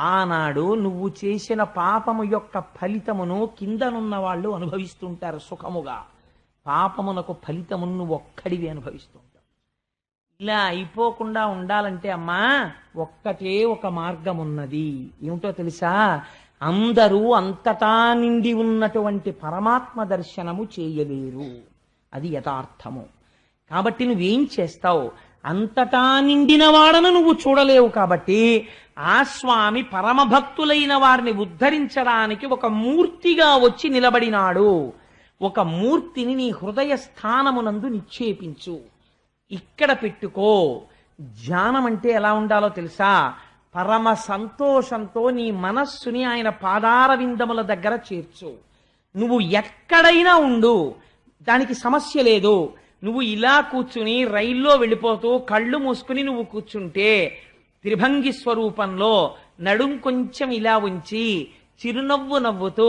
ఆనాడు నువ్వు చేసిన పాపము యొక్క ఫలితమును కిందనున్న వాళ్ళు అనుభవిస్తుంటారు సుఖముగా. పాపమునకు ఫలితమును నువ్వు ఒక్కడివి అనుభవిస్తుంటావు. ఇలా అయిపోకుండా ఉండాలంటే అమ్మా ఒక్కటే ఒక మార్గం ఉన్నది. ఏమిటో తెలుసా? అందరూ అంతటా నిండి ఉన్నటువంటి పరమాత్మ దర్శనము చేయలేరు. అది యథార్థము. కాబట్టి నువ్వేం చేస్తావు? అంతటా నిండిన వాడను నువ్వు చూడలేవు. కాబట్టి ఆ స్వామి పరమభక్తులైన వారిని ఉద్ధరించడానికి ఒక మూర్తిగా వచ్చి నిలబడినాడు. ఒక మూర్తిని నీ హృదయ స్థానమునందు నిక్షేపించు. ఇక్కడ పెట్టుకో. ధ్యానం అంటే ఎలా ఉండాలో తెలుసా? పరమ సంతోషంతో నీ మనస్సుని ఆయన పాదార విందముల దగ్గర చేర్చు. నువ్వు ఎక్కడైనా ఉండు, దానికి సమస్య లేదు. నువ్వు ఇలా కూర్చుని రైల్లో వెళ్ళిపోతూ కళ్ళు మూసుకుని నువ్వు కూర్చుంటే త్రిభంగి స్వరూపంలో నడుం కొంచెం ఇలా ఉంచి చిరునవ్వు నవ్వుతూ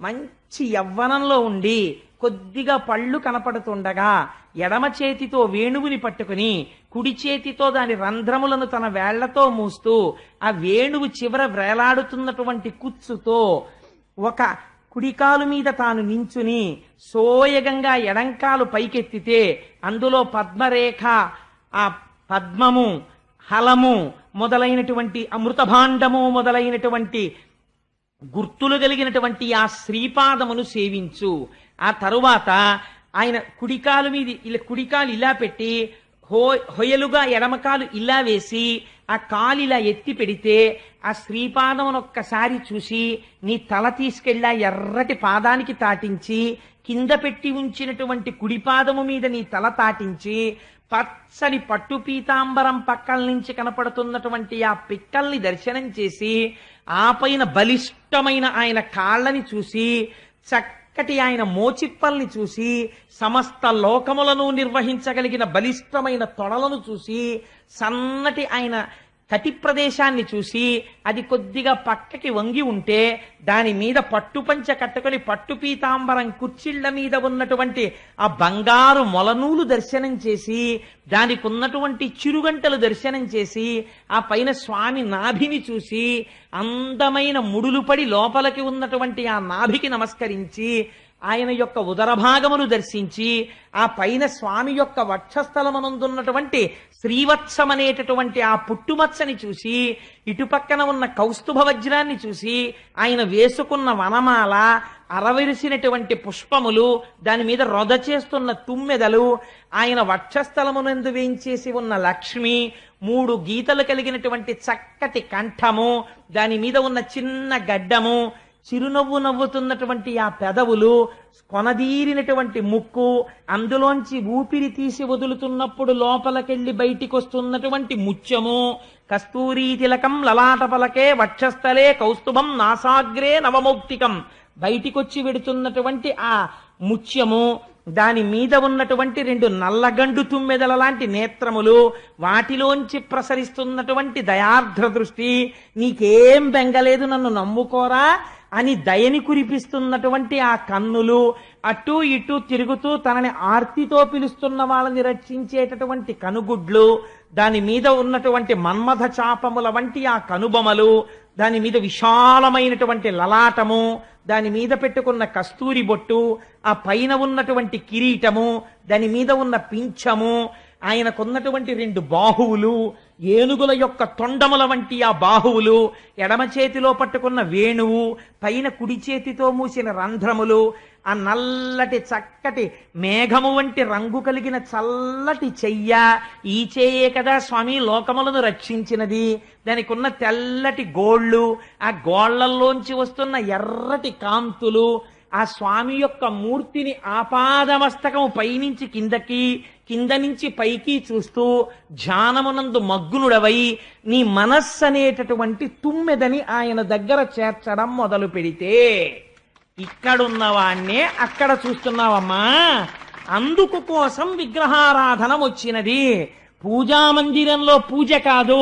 మంచి యవ్వనంలో ఉండి కొద్దిగా పళ్ళు కనపడుతుండగా ఎడమ చేతితో వేణువుని పట్టుకుని కుడి చేతితో దాని రంధ్రములను తన వేళ్లతో మూస్తూ ఆ వేణువు చివర వేలాడుతున్నటువంటి కుచ్చుతో ఒక కుడికాలు మీద తాను నించుని సోయగంగా ఎడంకాలు పైకెత్తితే అందులో పద్మరేఖ, ఆ పద్మము, హలము మొదలైనటువంటి అమృతభాండము మొదలైనటువంటి గుర్తులు కలిగినటువంటి ఆ శ్రీపాదమును సేవించు. ఆ తరువాత ఆయన కుడికాలు ఇలా పెట్టి హొయలుగా ఎడమకాలు ఇలా వేసి ఆ కాలు ఇలా ఎత్తి పెడితే ఆ శ్రీపాదమును ఒక్కసారి చూసి నీ తల తీసుకెళ్ళి ఎర్రటి పాదానికి తాటించి కింద పెట్టి ఉంచినటువంటి కుడిపాదము మీద నీ తల తాటించి పచ్చని పట్టు పీతాంబరం పక్కల నుంచి కనపడుతున్నటువంటి ఆ పిక్కల్ని దర్శనం చేసి ఆ పైన బలిష్టమైన ఆయన కాళ్ళని చూసి చక్కటి ఆయన మోచిప్పల్ని చూసి సమస్త లోకములను నిర్వహించగలిగిన బలిష్టమైన తొడలను చూసి సన్నటి ఆయన కటి ప్రదేశాన్ని చూసి అది కొద్దిగా పక్కకి వంగి ఉంటే దాని మీద పట్టుపంచ కట్టుకొని పట్టు పీతాంబరం కుర్చీళ్ల మీద ఉన్నటువంటి ఆ బంగారు మొలనూలు దర్శనం చేసి దానికి ఉన్నటువంటి చిరుగంటలు దర్శనం చేసి ఆ పైన స్వామి నాభిని చూసి అందమైన ముడులు పడి లోపలికి ఉన్నటువంటి ఆ నాభికి నమస్కరించి ఆయన యొక్క ఉదరభాగమును దర్శించి ఆ పైన స్వామి యొక్క వక్షస్థలమనందున్నటువంటి శ్రీవత్సమనేటటువంటి ఆ పుట్టుమచ్చని చూసి ఇటుపక్కన ఉన్న కౌస్తుభ వజ్రాన్ని చూసి ఆయన వేసుకున్న వనమాల, అరవిరిసినటువంటి పుష్పములు, దాని మీద రొద చేస్తున్న తుమ్మెదలు, ఆయన వక్షస్థలమునందు వేయించేసి ఉన్న లక్ష్మి, 3 గీతలు కలిగినటువంటి చక్కటి కంఠము, దాని మీద ఉన్న చిన్న గడ్డము, చిరునవ్వు నవ్వుతున్నటువంటి ఆ పెదవులు, కొనదీరినటువంటి ముక్కు, అందులోంచి ఊపిరి తీసి వదులుతున్నప్పుడు లోపలికెళ్ళి బయటికి వస్తున్నటువంటి ముత్యము, కస్తూరీ తిలకం లలాటపలకే వక్షస్థలే కౌస్తుభం నాసాగ్రే నవమౌక్తికం, బయటికొచ్చి వెడుతున్నటువంటి ఆ ముత్యము, దాని మీద ఉన్నటువంటి 2 నల్లగండు తుమ్మెదల లాంటి నేత్రములు, వాటిలోంచి ప్రసరిస్తున్నటువంటి దయార్ద్ర దృష్టి, నీకేం బెంగలేదు నన్ను నమ్ముకోరా అని దయని కురిపిస్తున్నటువంటి ఆ కన్నులు, అటు ఇటు తిరుగుతూ తనని ఆర్తితో పిలుస్తున్న వాళ్ళని రక్షించేటటువంటి కనుగుడ్లు, దాని మీద ఉన్నటువంటి మన్మథ చాపముల వంటి ఆ కనుబొమలు, దాని మీద విశాలమైనటువంటి లలాటము, దాని మీద పెట్టుకున్న కస్తూరి బొట్టు, ఆ పైన ఉన్నటువంటి కిరీటము, దాని మీద ఉన్న పింఛము, ఆయనకున్నటువంటి 2 బాహువులు, ఏనుగుల యొక్క తొండముల వంటి ఆ బాహువులు, ఎడమ చేతిలో పట్టుకున్న వేణువు, పైన కుడి చేతితో మూసిన రంధ్రములు, ఆ నల్లటి చక్కటి మేఘము వంటి రంగు కలిగిన చల్లటి చెయ్య, ఈ చెయ్యే కదా స్వామి లోకములను రక్షించినది, దానికి ఉన్న తెల్లటి గోళ్ళు, ఆ గోళ్లల్లోంచి వస్తున్న ఎర్రటి కాంతులు, ఆ స్వామి యొక్క మూర్తిని ఆపాదమస్తకము పైనుంచి కిందకి, కింద నుంచి పైకి చూస్తూ ధ్యానమునందు మగ్నుడవై నీ మనస్సు అనేటటువంటి తుమ్మెదని ఆయన దగ్గర చేర్చడం మొదలు పెడితే ఇక్కడున్నవాణ్ణే అక్కడ చూస్తున్నావమ్మా. అందుకు కోసం విగ్రహారాధన వచ్చినది. పూజామందిరంలో పూజ కాదు,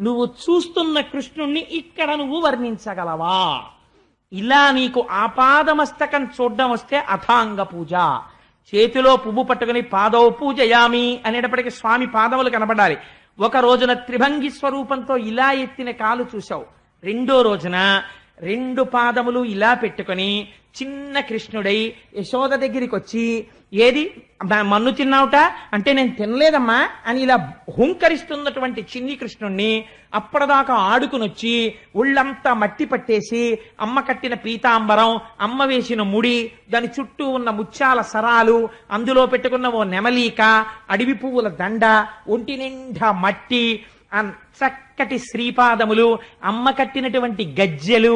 నువ్వు చూస్తున్న కృష్ణుణ్ణి ఇక్కడ నువ్వు వర్ణించగలవా? ఇలా నీకు ఆపాదమస్తకం చూడడం వస్తే అథాంగ పూజ. చేతిలో పువ్వు పట్టుకుని పాదౌ పూజయామి అనేటప్పటికీ స్వామి పాదములు కనబడాలి. ఒక రోజున త్రిభంగి స్వరూపంతో ఇలా ఎత్తిన కాలు చూశావు, రెండో రోజున 2 పాదములు ఇలా పెట్టుకొని చిన్న కృష్ణుడై యశోద దగ్గరికి వచ్చి, ఏది మన్ను తిన్నావుట అంటే నేను తినలేదమ్మా అని ఇలా హుంకరిస్తున్నటువంటి చిన్ని కృష్ణుణ్ణి అప్పటిదాకా ఆడుకునొచ్చి ఒళ్ళంతా మట్టి పట్టేసి అమ్మ కట్టిన పీతాంబరం, అమ్మ వేసిన ముడి, దాని చుట్టూ ఉన్న ముత్యాల సరాలు, అందులో పెట్టుకున్న ఓ నెమలీక, అడవి పువ్వుల దండ, ఒంటి నిండా మట్టి, ఆ చక్కటి శ్రీపాదములు, అమ్మ కట్టినటువంటి గజ్జెలు,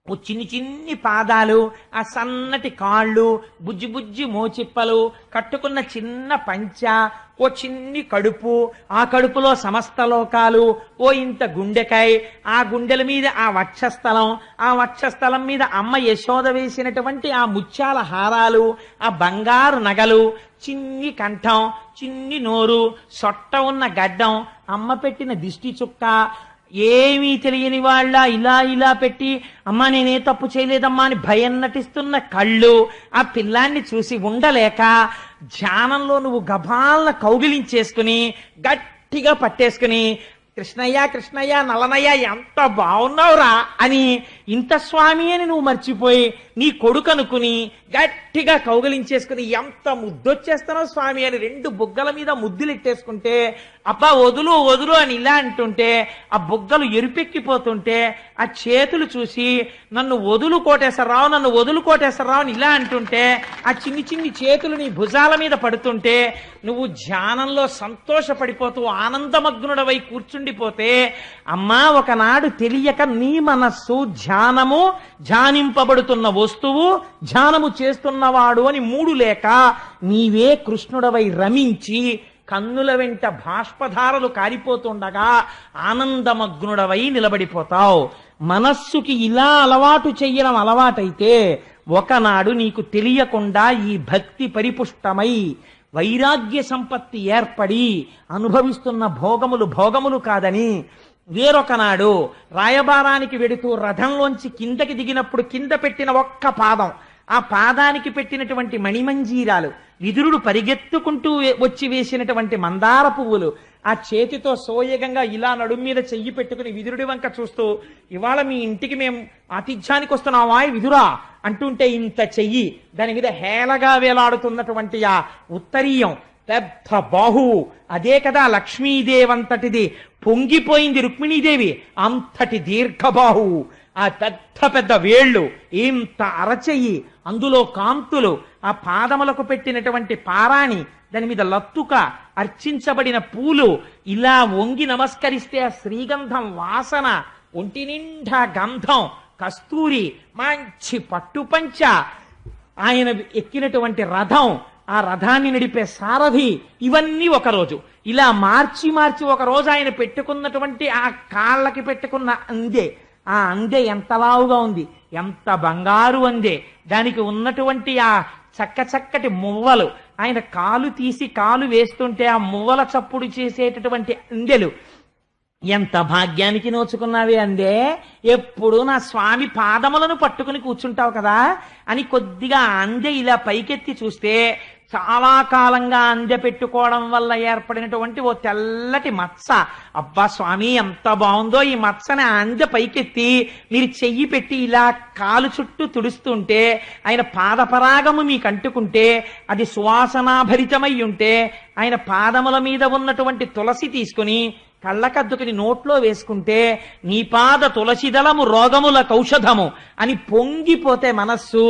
ఓ చిన్ని పాదాలు, ఆ సన్నటి కాళ్ళు, బుజ్జి బుజ్జి మోచిప్పలు, కట్టుకున్న చిన్న పంచ, ఓ చిన్ని కడుపు, ఆ కడుపులో సమస్త లోకాలు, ఓ ఇంత గుండెకాయ, ఆ గుండెల మీద ఆ వక్షస్థలం, ఆ వక్షస్థలం మీద అమ్మ యశోద వేసినటువంటి ఆ ముత్యాల హారాలు, ఆ బంగారు నగలు, చిన్ని కంఠం, చిన్ని నోరు, సొట్ట ఉన్న గడ్డం, అమ్మ పెట్టిన దిష్టి చుక్క, ఏమీ తెలియని వాళ్ళ ఇలా ఇలా పెట్టి అమ్మా నేనే తప్పు చేయలేదమ్మా అని భయం నటిస్తున్న కళ్ళు, ఆ పిల్లాన్ని చూసి ఉండలేక ధ్యానంలో నువ్వు గభాలను కౌగిలించేసుకుని గట్టిగా పట్టేసుకుని, కృష్ణయ్య కృష్ణయ్య నలనయ్య ఎంత బాగున్నావురా అని, ఇంత స్వామి అని నువ్వు మర్చిపోయి నీ కొడుకు అనుకుని గట్టిగా కౌగిలించేసుకుని ఎంత ముద్దొచ్చేస్తానో స్వామి అని 2 బుగ్గల మీద ముద్దులెట్టేసుకుంటే, అబ్బా వదులు వదులు అని ఇలా అంటుంటే ఆ బుగ్గలు ఎరుపెక్కిపోతుంటే, ఆ చేతులు చూసి నన్ను వదులు కోటేశ్వరరావు నన్ను వదులు కోటేశ్వరరావు అని ఇలా అంటుంటే, ఆ చిన్ని చిన్ని చేతులు నీ భుజాల మీద పడుతుంటే నువ్వు ధ్యానంలో సంతోషపడిపోతూ ఆనందమగ్నుడవై కూర్చుండిపోతే, అమ్మా ఒకనాడు తెలియక నీ మనస్సు ధ్యానము, ధ్యానింపబడుతున్న వస్తువు, ధ్యానము చేస్తున్నవాడు అని 3 లేక నీవే కృష్ణుడవై రమించి కన్నుల వెంట బాష్పధారలు కారిపోతుండగా ఆనందమగ్నుడవై నిలబడిపోతావు. మనస్సుకి ఇలా అలవాటు చెయ్యడం అలవాటైతే ఒకనాడు నీకు తెలియకుండా ఈ భక్తి పరిపుష్టమై వైరాగ్య సంపత్తి ఏర్పడి అనుభవిస్తున్న భోగములు భోగములు కాదని, వేరొకనాడు రాయబారానికి వెడుతూ రథంలోంచి కిందకి దిగినప్పుడు కింద పెట్టిన ఒక్క పాదం, ఆ పాదానికి పెట్టినటువంటి మణిమంజీరాలు, విదురుడు పరిగెత్తుకుంటూ వచ్చి వేసినటువంటి మందార పువ్వులు, ఆ చేతితో సోయగంగా ఇలా నడుం మీద చెయ్యి పెట్టుకుని విదురుడి వంక చూస్తూ, ఇవాళ మీ ఇంటికి మేము ఆతిథ్యానికి వస్తున్నావా విదురా అంటుంటే ఇంత చెయ్యి, దాని మీద హేళగా వేలాడుతున్నటువంటి ఆ ఉత్తరీయం, పెద్ద బాహువు, అదే కదా లక్ష్మీదేవంతటిది, పొంగిపోయింది రుక్మిణీదేవి అంతటి దీర్ఘబాహువు, ఆ పెద్ద పెద్ద వేళ్ళు, ఇంత అరచెయ్యి, అందులో కాంతులు, ఆ పాదములకు పెట్టినటువంటి పారాణి, దాని మీద లత్తుక, అర్చించబడిన పూలు, ఇలా వంగి నమస్కరిస్తే ఆ శ్రీగంధం వాసన, ఒంటి నిండా గంధం, కస్తూరి, మంచి పట్టుపంచ, ఆయన ఎక్కినటువంటి రథం, ఆ రథాన్ని నడిపే సారథి, ఇవన్నీ ఒకరోజు. ఇలా మార్చి మార్చి ఒకరోజు ఆయన పెట్టుకున్నటువంటి ఆ కాళ్ళకి పెట్టుకున్న అందే, ఆ అందే ఎంత లావుగా ఉంది, ఎంత బంగారు అందే, దానికి ఉన్నటువంటి ఆ చక్కటి మువ్వలు, ఆయన కాలు తీసి కాలు వేస్తుంటే ఆ మువ్వల చప్పుడు చేసేటటువంటి అందెలు, ఎంత భాగ్యానికి నోచుకున్నావే అందే, ఎప్పుడు నా స్వామి పాదములను పట్టుకుని కూర్చుంటావు కదా అని కొద్దిగా అందె ఇలా పైకెత్తి చూస్తే చాలా కాలంగా అందె పెట్టుకోవడం వల్ల ఏర్పడినటువంటి ఓ తెల్లటి మచ్చ. అబ్బా స్వామి ఎంత బాగుందో ఈ మచ్చని అందె పైకెత్తి మీరు చెయ్యి పెట్టి ఇలా కాలు చుట్టూ తుడుస్తుంటే, ఆయన పాదపరాగము మీకు అంటుకుంటే, అది సువాసనాభరితమై ఉంటే, ఆయన పాదముల మీద ఉన్నటువంటి తులసి తీసుకుని కళ్ళకద్దుకుని నోట్లో వేసుకుంటే, నీ పాద తులసిదళము రోగముల కౌషధము అని పొంగిపోతే మనస్సు,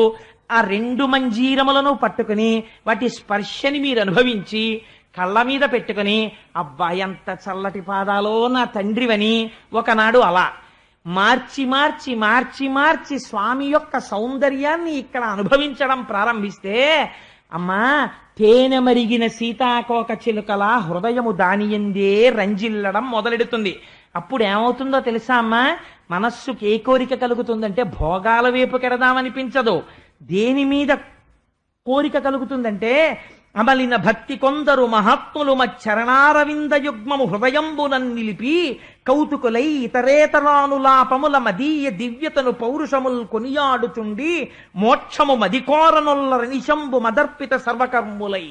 ఆ 2 మంజీరములను పట్టుకుని వాటి స్పర్శని మీరు అనుభవించి కళ్ళ మీద పెట్టుకుని, అబ్బా ఎంత చల్లటి పాదాలో నా తండ్రివని ఒకనాడు అలా మార్చి మార్చి మార్చి మార్చి స్వామి యొక్క సౌందర్యాన్ని ఇక్కడ అనుభవించడం ప్రారంభిస్తే, అమ్మా తేనె మరిగిన సీతాకోక చిలుకల హృదయము దానియందే రంజిల్లడం మొదలెడుతుంది. అప్పుడు ఏమవుతుందో తెలుసా అమ్మా, మనస్సుకి ఏ కోరిక కలుగుతుందంటే భోగాల వైపు కెడదామనిపించదు. దేని మీద కోరిక కలుగుతుందంటే, అమలిన భక్తి కొందరు మహాత్ములు మచ్చరణారవింద యుగ్మము హృదయంబునన్ నిలిపి కౌతుకులై ఇతరేతరానులాపముల మదీయ దివ్యతను పౌరుషముల్ కొనియాడుచుండి మోక్షము మదికోరనుల్ల నిశంబు మదర్పిత సర్వకర్ములై.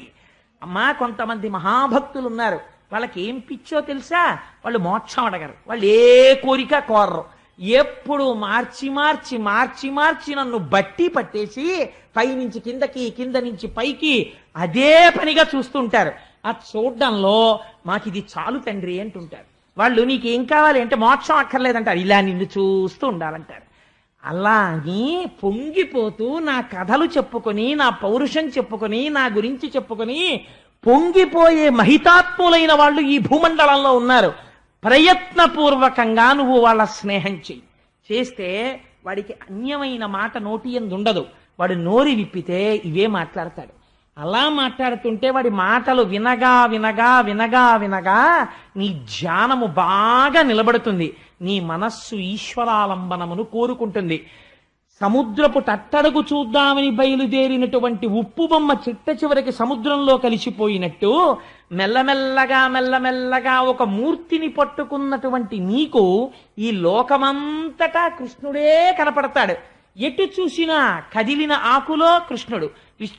అమ్మా కొంతమంది మహాభక్తులు ఉన్నారు, వాళ్ళకి ఏం పిచ్చో తెలుసా, వాళ్ళు మోక్షం అడగరు, వాళ్ళు ఏ కోరిక కోరరు, ఎప్పుడు మార్చి మార్చి మార్చి మార్చి నన్ను బట్టి పట్టేసి పైనుంచి కిందకి కింద నుంచి పైకి అదే పనిగా చూస్తుంటారు. ఆ చూడ్డంలో మాకిది చాలు తండ్రి అంటుంటారు. వాళ్ళు నీకేం కావాలి అంటే మోక్షం అక్కర్లేదంటారు, ఇలా నిన్ను చూస్తూ ఉండాలంటారు. అలాగే పొంగిపోతూ నా కథలు చెప్పుకొని, నా పౌరుషం చెప్పుకొని, నా గురించి చెప్పుకొని పొంగిపోయే మహితాత్ములైన వాళ్ళు ఈ భూమండలంలో ఉన్నారు. ప్రయత్నపూర్వకంగా నువ్వు వాళ్ళ స్నేహం చెయ్యి. చేస్తే వాడికి అన్యమైన మాట నోటి యందు ఉండదు. వాడు నోరి విప్పితే ఇవే మాట్లాడతాడు. అలా మాట్లాడుతుంటే వాడి మాటలు వినగా వినగా వినగా వినగా నీ ధ్యానము బాగా నిలబడుతుంది. నీ మనస్సు ఈశ్వరాలంబనమును కోరుకుంటుంది. సముద్రపు తట్టడుగు చూద్దామని బయలుదేరినటువంటి ఉప్పు బొమ్మ చిట్ట చివరికి సముద్రంలో కలిసిపోయినట్టు మెల్లమెల్లగా మెల్లమెల్లగా ఒక మూర్తిని పట్టుకున్నటువంటి నీకు ఈ లోకమంతటా కృష్ణుడే కనపడతాడు. ఎటు చూసినా కదిలిన ఆకులో కృష్ణుడు,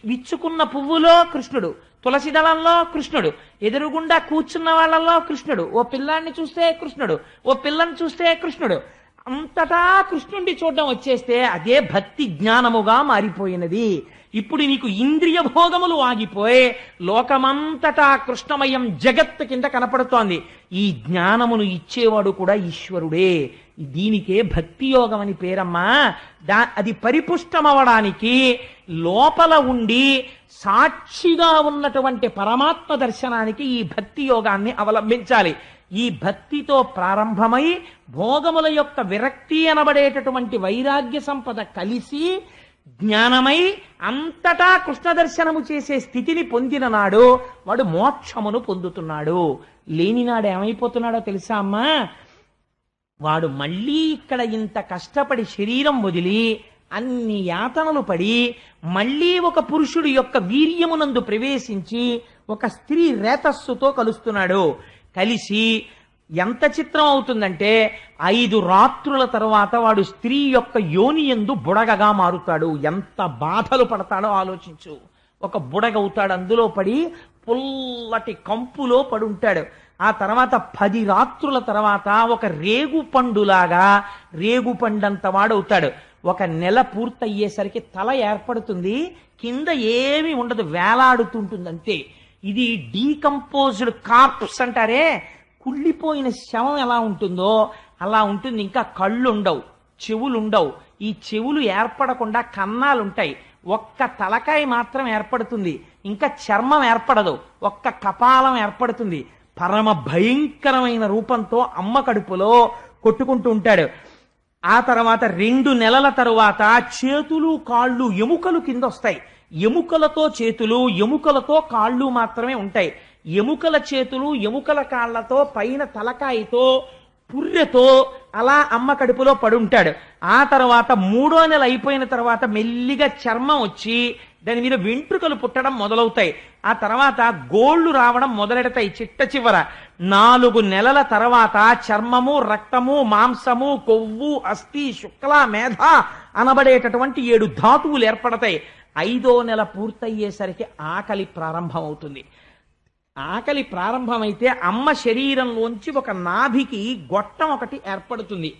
విచ్చుకున్న పువ్వులో కృష్ణుడు, తులసి దళంలో కృష్ణుడు, ఎదురుగుండా కూర్చున్న వాళ్ళలో కృష్ణుడు, ఓ పిల్లాన్ని చూస్తే కృష్ణుడు, ఓ పిల్లని చూస్తే కృష్ణుడు, అంతటా కృష్ణుడిని చూడడం వచ్చేస్తే అదే భక్తి జ్ఞానముగా మారిపోయినది. ఇప్పుడు నీకు ఇంద్రియ భోగములు ఆగిపోయి లోకమంతటా కృష్ణమయం జగత్తు కింద కనపడుతోంది. ఈ జ్ఞానమును ఇచ్చేవాడు కూడా ఈశ్వరుడే. దీనికే భక్తి యోగం అని పేరమ్మా. అది పరిపుష్టమవడానికి లోపల ఉండి సాక్షిగా ఉన్నటువంటి పరమాత్మ దర్శనానికి ఈ భక్తి యోగాన్ని అవలంబించాలి. ఈ భక్తితో ప్రారంభమై భోగముల యొక్క విరక్తి అనబడేటటువంటి వైరాగ్య సంపద కలిసి జ్ఞానమై అంతటా కృష్ణ దర్శనము చేసే స్థితిని పొందిన నాడు వాడు మోక్షమును పొందుతున్నాడు. లేనినాడు ఏమైపోతున్నాడో తెలుసా అమ్మా? వాడు మళ్ళీ ఇక్కడ ఇంత కష్టపడి శరీరం వదిలి అన్ని యాతనలు పడి మళ్ళీ ఒక పురుషుడి యొక్క వీర్యమునందు ప్రవేశించి ఒక స్త్రీ రేతస్సుతో కలుస్తున్నాడు. కలిసి ఎంత చిత్రం అవుతుందంటే 5 రాత్రుల తర్వాత వాడు స్త్రీ యొక్క యోనియందు బుడగగా మారుతాడు. ఎంత బాధలు పడతాడో ఆలోచించు. ఒక బుడగవుతాడు, అందులో పడి పుల్లటి కంపులో పడుంటాడు. ఆ తర్వాత 10 రాత్రుల తర్వాత ఒక రేగుపండులాగా రేగుపండంత వాడవుతాడు. 1 నెల పూర్తయ్యేసరికి తల ఏర్పడుతుంది, కింద ఏమీ ఉండదు, వేలాడుతుంటుంది అంతే. ఇది డీకంపోజ్డ్ కార్ప్స్ అంటారే, కుళ్ళిపోయిన శవం ఎలా ఉంటుందో అలా ఉంటుంది. ఇంకా కళ్ళు ఉండవు, చెవులు ఉండవు. ఈ చెవులు ఏర్పడకుండా కన్నాలుంటాయి. ఒక్క తలకాయ మాత్రం ఏర్పడుతుంది, ఇంకా చర్మం ఏర్పడదు, ఒక్క కపాలం ఏర్పడుతుంది. పరమ భయంకరమైన రూపంతో అమ్మ కడుపులో కొట్టుకుంటూ ఉంటాడు. ఆ తర్వాత 2 నెలల తరువాత చేతులు కాళ్ళు ఎముకలు కింద వస్తాయి. ఎముకలతో చేతులు, ఎముకలతో కాళ్ళు మాత్రమే ఉంటాయి. ఎముకల చేతులు, ఎముకల కాళ్లతో, పైన తలకాయతో, పుర్రెతో అలా అమ్మ కడుపులో పడుంటాడు. ఆ తర్వాత 3వ నెల అయిపోయిన తర్వాత మెల్లిగా చర్మం వచ్చి దాని మీద వెంట్రుకలు పుట్టడం మొదలవుతాయి. ఆ తర్వాత గోళ్లు రావడం మొదలెడతాయి. చిట్ట చివర 4 నెలల తర్వాత చర్మము, రక్తము, మాంసము, కొవ్వు, అస్థి, శుక్ల, మేధ అనబడేటటువంటి 7 ధాతువులు ఏర్పడతాయి. 5వ నెల పూర్తయ్యేసరికి ఆకలి ప్రారంభం అవుతుంది. ఆకలి ప్రారంభమైతే అమ్మ శరీరంలోంచి ఒక నాభికి గొట్టం ఒకటి ఏర్పడుతుంది.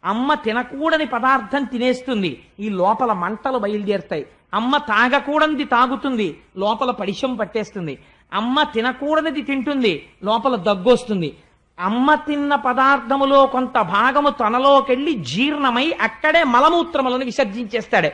అమ్మ తినకూడని పదార్థం తినేస్తుంది, ఈ లోపల మంటలు బయలుదేరుతాయి. అమ్మ తాగకూడనిది తాగుతుంది, లోపల పడిశం పట్టేస్తుంది. అమ్మ తినకూడనిది తింటుంది, లోపల దగ్గొస్తుంది. అమ్మ తిన్న పదార్థములో కొంత భాగము తనలోకెళ్ళి జీర్ణమై అక్కడే మలమూత్రములను విసర్జించేస్తాడు.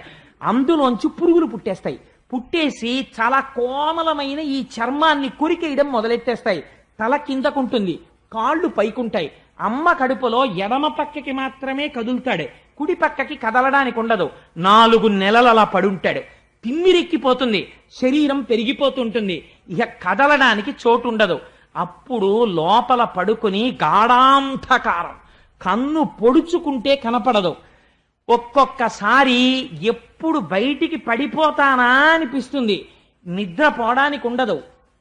అందులోంచి పురుగులు పుట్టేస్తాయి. పుట్టేసి చాలా కోమలమైన ఈ చర్మాన్ని కొరికేయడం మొదలెట్టేస్తాయి. తల కిందకుంటుంది, కాళ్ళు పైకుంటాయి. అమ్మ కడుపులో ఎడమ పక్కకి మాత్రమే కదులుతాడు, కుడి పక్కకి కదలడానికి ఉండదు. 4 నెలలు అలా పడుంటాడు. తిమ్మిరెక్కిపోతుంది, శరీరం పెరిగిపోతుంటుంది, ఇక కదలడానికి చోటు ఉండదు. అప్పుడు లోపల పడుకుని గాఢాంధకారం, కన్ను పొడుచుకుంటే కనపడదు. ఒక్కొక్కసారి ఎప్పుడు బయటికి పడిపోతానా అనిపిస్తుంది. నిద్రపోవడానికి ఉండదు.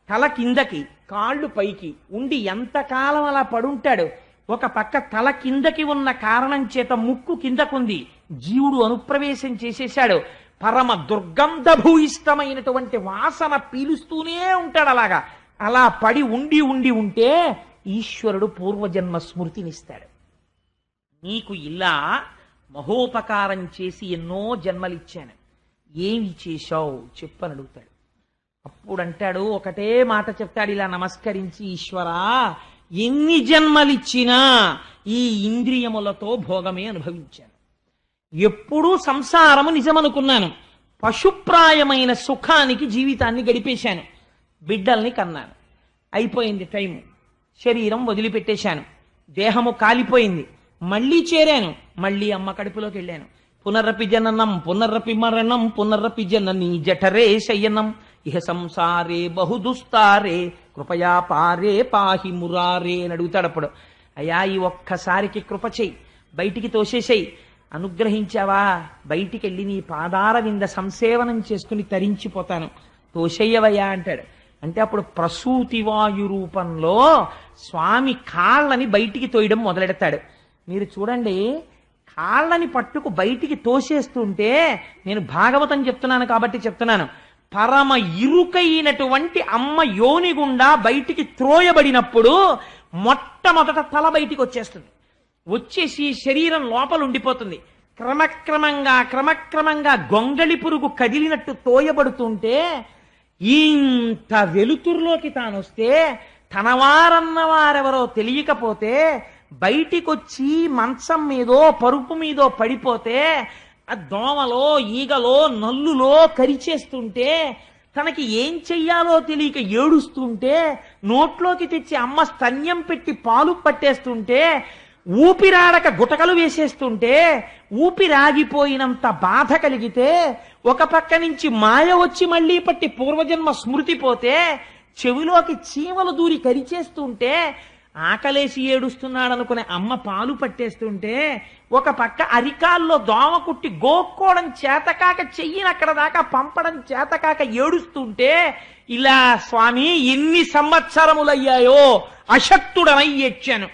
తల కిందకి, కాళ్ళు పైకి ఉండి ఎంతకాలం అలా పడుంటాడు. ఒక పక్క తల కిందకి ఉన్న కారణం చేత ముక్కు కిందకుంది, జీవుడు అనుప్రవేశం చేసేశాడు. పరమ దుర్గంధభూయిష్టమైనటువంటి వాసన పీలుస్తూనే ఉంటాడు. అలాగా అలా పడి ఉండి ఉంటే ఈశ్వరుడు పూర్వజన్మ స్మృతినిస్తాడు. నీకు ఇలా మహోపకారం చేసి ఎన్నో జన్మలిచ్చాను, ఏమి చేశావు చెప్పని అడుగుతాడు. అప్పుడు అంటాడు, ఒకటే మాట చెప్తాడు ఇలా నమస్కరించి, ఈశ్వరా ఎన్ని జన్మలిచ్చినా ఈ ఇంద్రియములతో భోగమే అనుభవించాను. ఎప్పుడూ సంసారము నిజమనుకున్నాను. పశుప్రాయమైన సుఖానికి జీవితాన్ని గడిపేశాను. బిడ్డల్ని కన్నాను, అయిపోయింది టైము. శరీరం వదిలిపెట్టేశాను, దేహము కాలిపోయింది. మళ్ళీ చేరాను, మళ్ళీ అమ్మ కడుపులోకి వెళ్ళాను. పునరపి జననం పునరపి మరణం పునరపి జనని జఠరే శయనం ఇహ సంసారే బహుదుస్తారే కృపయా పారే పాహి మురారే అని అడుగుతాడు. అప్పుడు అయ్యా ఈ ఒక్కసారికి కృప చెయ్యి, బయటికి తోసేసేయి. అనుగ్రహించావా, బయటికి వెళ్ళి నీ పాదార వింద సంసేవనం చేసుకుని తరించిపోతాను, తోసేయవయ్యా అంటాడు. అంటే అప్పుడు ప్రసూతివాయు రూపంలో స్వామి కాళ్ళని బయటికి తోయడం మొదలెడతాడు. మీరు చూడండి, కాళ్ళని పట్టుకు బయటికి తోసేస్తుంటే, నేను భాగవతం చెప్తున్నాను కాబట్టి చెప్తున్నాను, పరమ ఇరుకైనటువంటి అమ్మ యోని గుండా బయటికి త్రోయబడినప్పుడు మొట్టమొదట తల బయటికి వచ్చేస్తుంది. వచ్చేసి శరీరం లోపల ఉండిపోతుంది. క్రమక్రమంగా గొంగళి పురుగు కదిలినట్టు తోయబడుతుంటే, ఇంత వెలుతురులోకి తానొస్తే తన వారన్న వారెవరో తెలియకపోతే బయటికొచ్చి మంచం మీదో పరుపు మీదో పడిపోతే ఆ దోమలో ఈగలో నల్లులో కరిచేస్తుంటే, తనకి ఏం చెయ్యాలో తెలియక ఏడుస్తుంటే, నోట్లోకి తెచ్చి అమ్మ స్తన్యం పెట్టి పాలు పట్టేస్తుంటే, ఊపిరాడక గుటకలు వేసేస్తుంటే, ఊపిరాగిపోయినంత బాధ కలిగితే, ఒక పక్క నుంచి మాయ వచ్చి మళ్ళీ పట్టి పూర్వజన్మ స్మృతి పోతే, చెవిలోకి చీమలు దూరి కరిచేస్తుంటే, ఆకలేసి ఏడుస్తున్నాడనుకునే అమ్మ పాలు పట్టేస్తుంటే, ఒక పక్క అరికాల్లో దోమ కుట్టి గోక్కోవడం చేతకాక చెయ్యిని అక్కడ దాకా పంపడం చేతకాక ఏడుస్తుంటే, ఇలా స్వామి ఎన్ని సంవత్సరములయ్యాయో అశక్తుడనై ఏడ్చాను.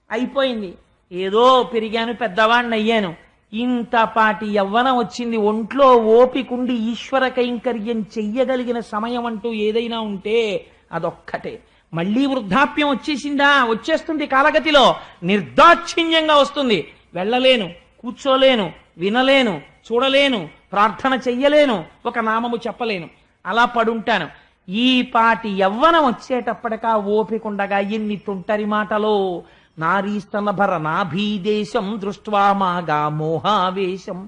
అయిపోయింది, ఏదో పెరిగాను, పెద్దవాణ్ణి అయ్యాను, ఇంతపాటి యవ్వనం వచ్చింది, ఒంట్లో ఓపికండి ఈశ్వర కైంకర్యం చెయ్యగలిగిన సమయం అంటూ ఏదైనా ఉంటే అదొక్కటే. మళ్ళీ వృద్ధాప్యం వచ్చేసిందా, వచ్చేస్తుంది కాలగతిలో, నిర్దాక్షిణ్యంగా వస్తుంది. వెళ్ళలేను, కూర్చోలేను, వినలేను, చూడలేను, ప్రార్థన చెయ్యలేను, ఒక నామము చెప్పలేను, అలా పడుంటాను. ఈ పాటి యవ్వనం వచ్చేటప్పటికా ఓపికండగా ఎన్ని తుంటరి మాటలో. నారీస్తన భర నాభీదేశం దృష్ట్వా మాగా మోహావేశం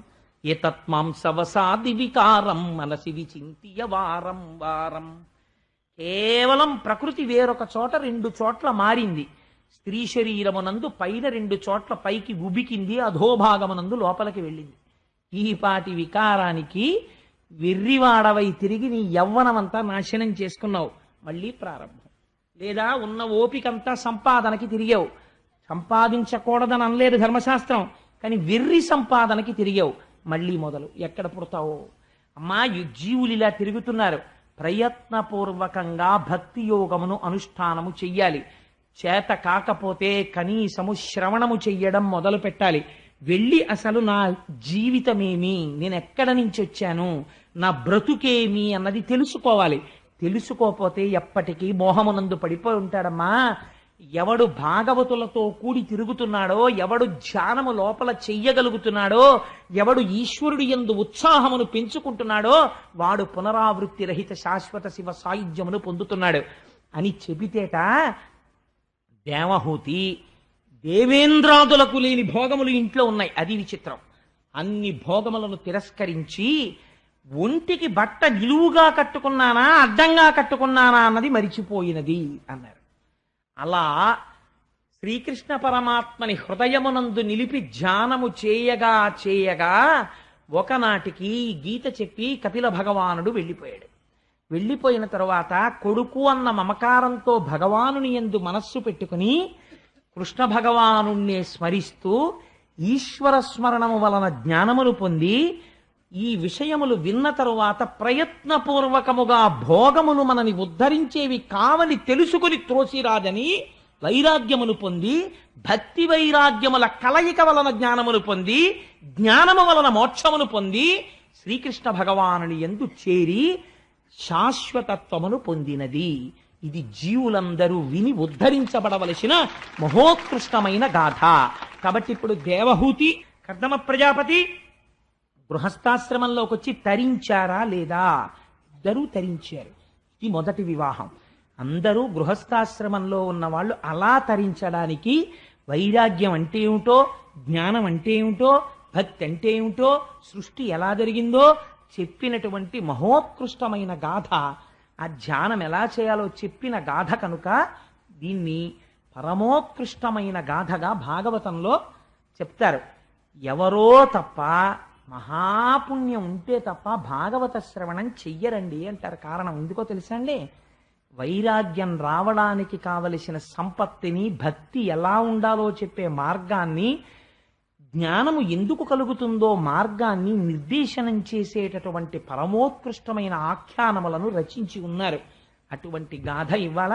ఏతత్మాంసవసాది వికారం మనసి విచింతియ వారం వారం. కేవలం ప్రకృతి వేరొక చోట 2 చోట్ల మారింది. స్త్రీ శరీరమునందు పైన 2 చోట్ల పైకి ఉబికింది, అధోభాగమునందు లోపలికి వెళ్ళింది. ఈ పాటి వికారానికి వెర్రివాడవై తిరిగి నీ యవ్వనమంతా నాశనం చేసుకున్నావు. మళ్ళీ ప్రారంభం. లేదా ఉన్న ఓపికంతా సంపాదనకి తిరిగావు. సంపాదించకూడదని అనలేదు ధర్మశాస్త్రం, కానీ వెర్రి సంపాదనకి తిరిగావు. మళ్ళీ మొదలు. ఎక్కడ పుడతావో అమ్మా. జీవులు ఇలా తిరుగుతున్నారు. ప్రయత్నపూర్వకంగా భక్తి యోగమును అనుష్ఠానము చెయ్యాలి. చేత కాకపోతే కనీసము శ్రవణము చెయ్యడం మొదలు పెట్టాలి. వెళ్ళి అసలు నా జీవితమేమి, నేను ఎక్కడ నుంచి వచ్చాను, నా బ్రతుకేమి అన్నది తెలుసుకోవాలి. తెలుసుకోకపోతే ఎప్పటికీ మోహమునందు పడిపోయి ఉంటాడమ్మా. ఎవడు భాగవతులతో కూడి తిరుగుతున్నాడో, ఎవడు ధ్యానము లోపల చెయ్యగలుగుతున్నాడో, ఎవడు ఈశ్వరుడి యందు ఉత్సాహమును పెంచుకుంటున్నాడో, వాడు పునరావృత్తి రహిత శాశ్వత శివ సాయుధ్యమును పొందుతున్నాడు అని చెబితేట దేవహూతి దేవేంద్రాదులకు లేని భోగములు ఇంట్లో ఉన్నాయి. అది విచిత్రం. అన్ని భోగములను తిరస్కరించి ఒంటికి బట్ట నిలువుగా కట్టుకున్నానా అడ్డంగా కట్టుకున్నానా అన్నది మరిచిపోయినది అన్నారు. అలా శ్రీకృష్ణ పరమాత్మని హృదయమునందు నిలిపి ధ్యానము చేయగా చేయగా ఒకనాటికి గీత చెప్పి కపిల భగవానుడు వెళ్ళిపోయాడు. వెళ్ళిపోయిన తరువాత కొడుకు అన్న మమకారంతో భగవానుని యందు మనస్సు పెట్టుకుని కృష్ణ భగవానుణ్ణి స్మరిస్తూ ఈశ్వర స్మరణము వలన జ్ఞానమును పొంది ఈ విషయములు విన్న తరువాత ప్రయత్నపూర్వకముగా భోగములు మనని ఉద్ధరించేవి కావని తెలుసుకుని త్రోసిరాదని వైరాగ్యమును పొంది భక్తి వైరాగ్యముల కలయిక వలన జ్ఞానమును పొంది జ్ఞానము వలన మోక్షమును పొంది శ్రీకృష్ణ భగవానుని యందు చేరి శాశ్వతత్వమును పొందినది. ఇది జీవులందరూ విని ఉద్ధరించబడవలసిన మహోత్కృష్టమైన గాథ. కాబట్టి ఇప్పుడు దేవహూతి కర్దమ ప్రజాపతి గృహస్థాశ్రమంలోకి వచ్చి తరించారా లేదా? ఇద్దరూ తరించారు. ఇది మొదటి వివాహం. అందరూ గృహస్థాశ్రమంలో ఉన్న వాళ్ళు అలా తరించడానికి వైరాగ్యం అంటే ఏమిటో, జ్ఞానం అంటే ఏమిటో, భక్తి అంటే ఏమిటో, సృష్టి ఎలా జరిగిందో చెప్పినటువంటి మహోత్కృష్టమైన గాథ. ఆ ధ్యానం ఎలా చేయాలో చెప్పిన గాథ కనుక దీన్ని పరమోత్కృష్టమైన గాథగా భాగవతంలో చెప్తారు. ఎవరో తప్ప, మహాపుణ్యం ఉంటే తప్ప భాగవత శ్రవణం చెయ్యరండి అంటారు. కారణం ఎందుకో తెలుసా అండి? వైరాగ్యం రావడానికి కావలసిన సంపత్తిని, భక్తి ఎలా ఉండాలో చెప్పే మార్గాన్ని, జ్ఞానము ఎందుకు కలుగుతుందో మార్గాన్ని నిర్దేశనం చేసేటటువంటి పరమోత్కృష్టమైన ఆఖ్యానములను రచించి ఉన్నారు. అటువంటి గాథ ఇవాళ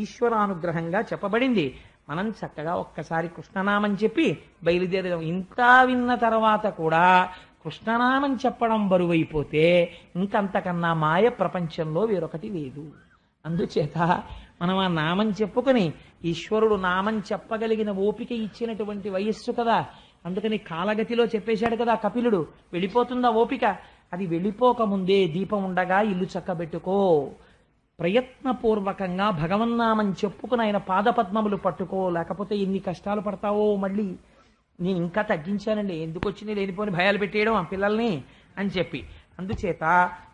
ఈశ్వరానుగ్రహంగా చెప్పబడింది. మనం చక్కగా ఒక్కసారి కృష్ణనామం చెప్పి బయలుదేరదాం. ఇంత విన్న తర్వాత కూడా కృష్ణనామం చెప్పడం బరువైపోతే ఇంకంతకన్నా మాయ ప్రపంచంలో వేరొకటి లేదు. అందుచేత మనం ఆ నామం చెప్పుకొని, ఈశ్వరుడు నామం చెప్పగలిగిన ఓపిక ఇచ్చినటువంటి వయస్సు కదా, అందుకని కాలగతిలో చెప్పేశాడు కదా కపిలుడు. వెళ్ళిపోతుందా ఓపిక? అది వెళ్ళిపోకముందే దీపం ఉండగా ఇల్లు చక్కబెట్టుకో, ప్రయత్నపూర్వకంగా భగవన్నామం చెప్పుకుని ఆయన పాదపద్మములు పట్టుకో, లేకపోతే ఎన్ని కష్టాలు పడతావో. మళ్ళీ నేను ఇంకా తగ్గించానండి, ఎందుకు వచ్చింది లేనిపోని భయాలు పెట్టేయడం ఆ పిల్లల్ని అని చెప్పి. అందుచేత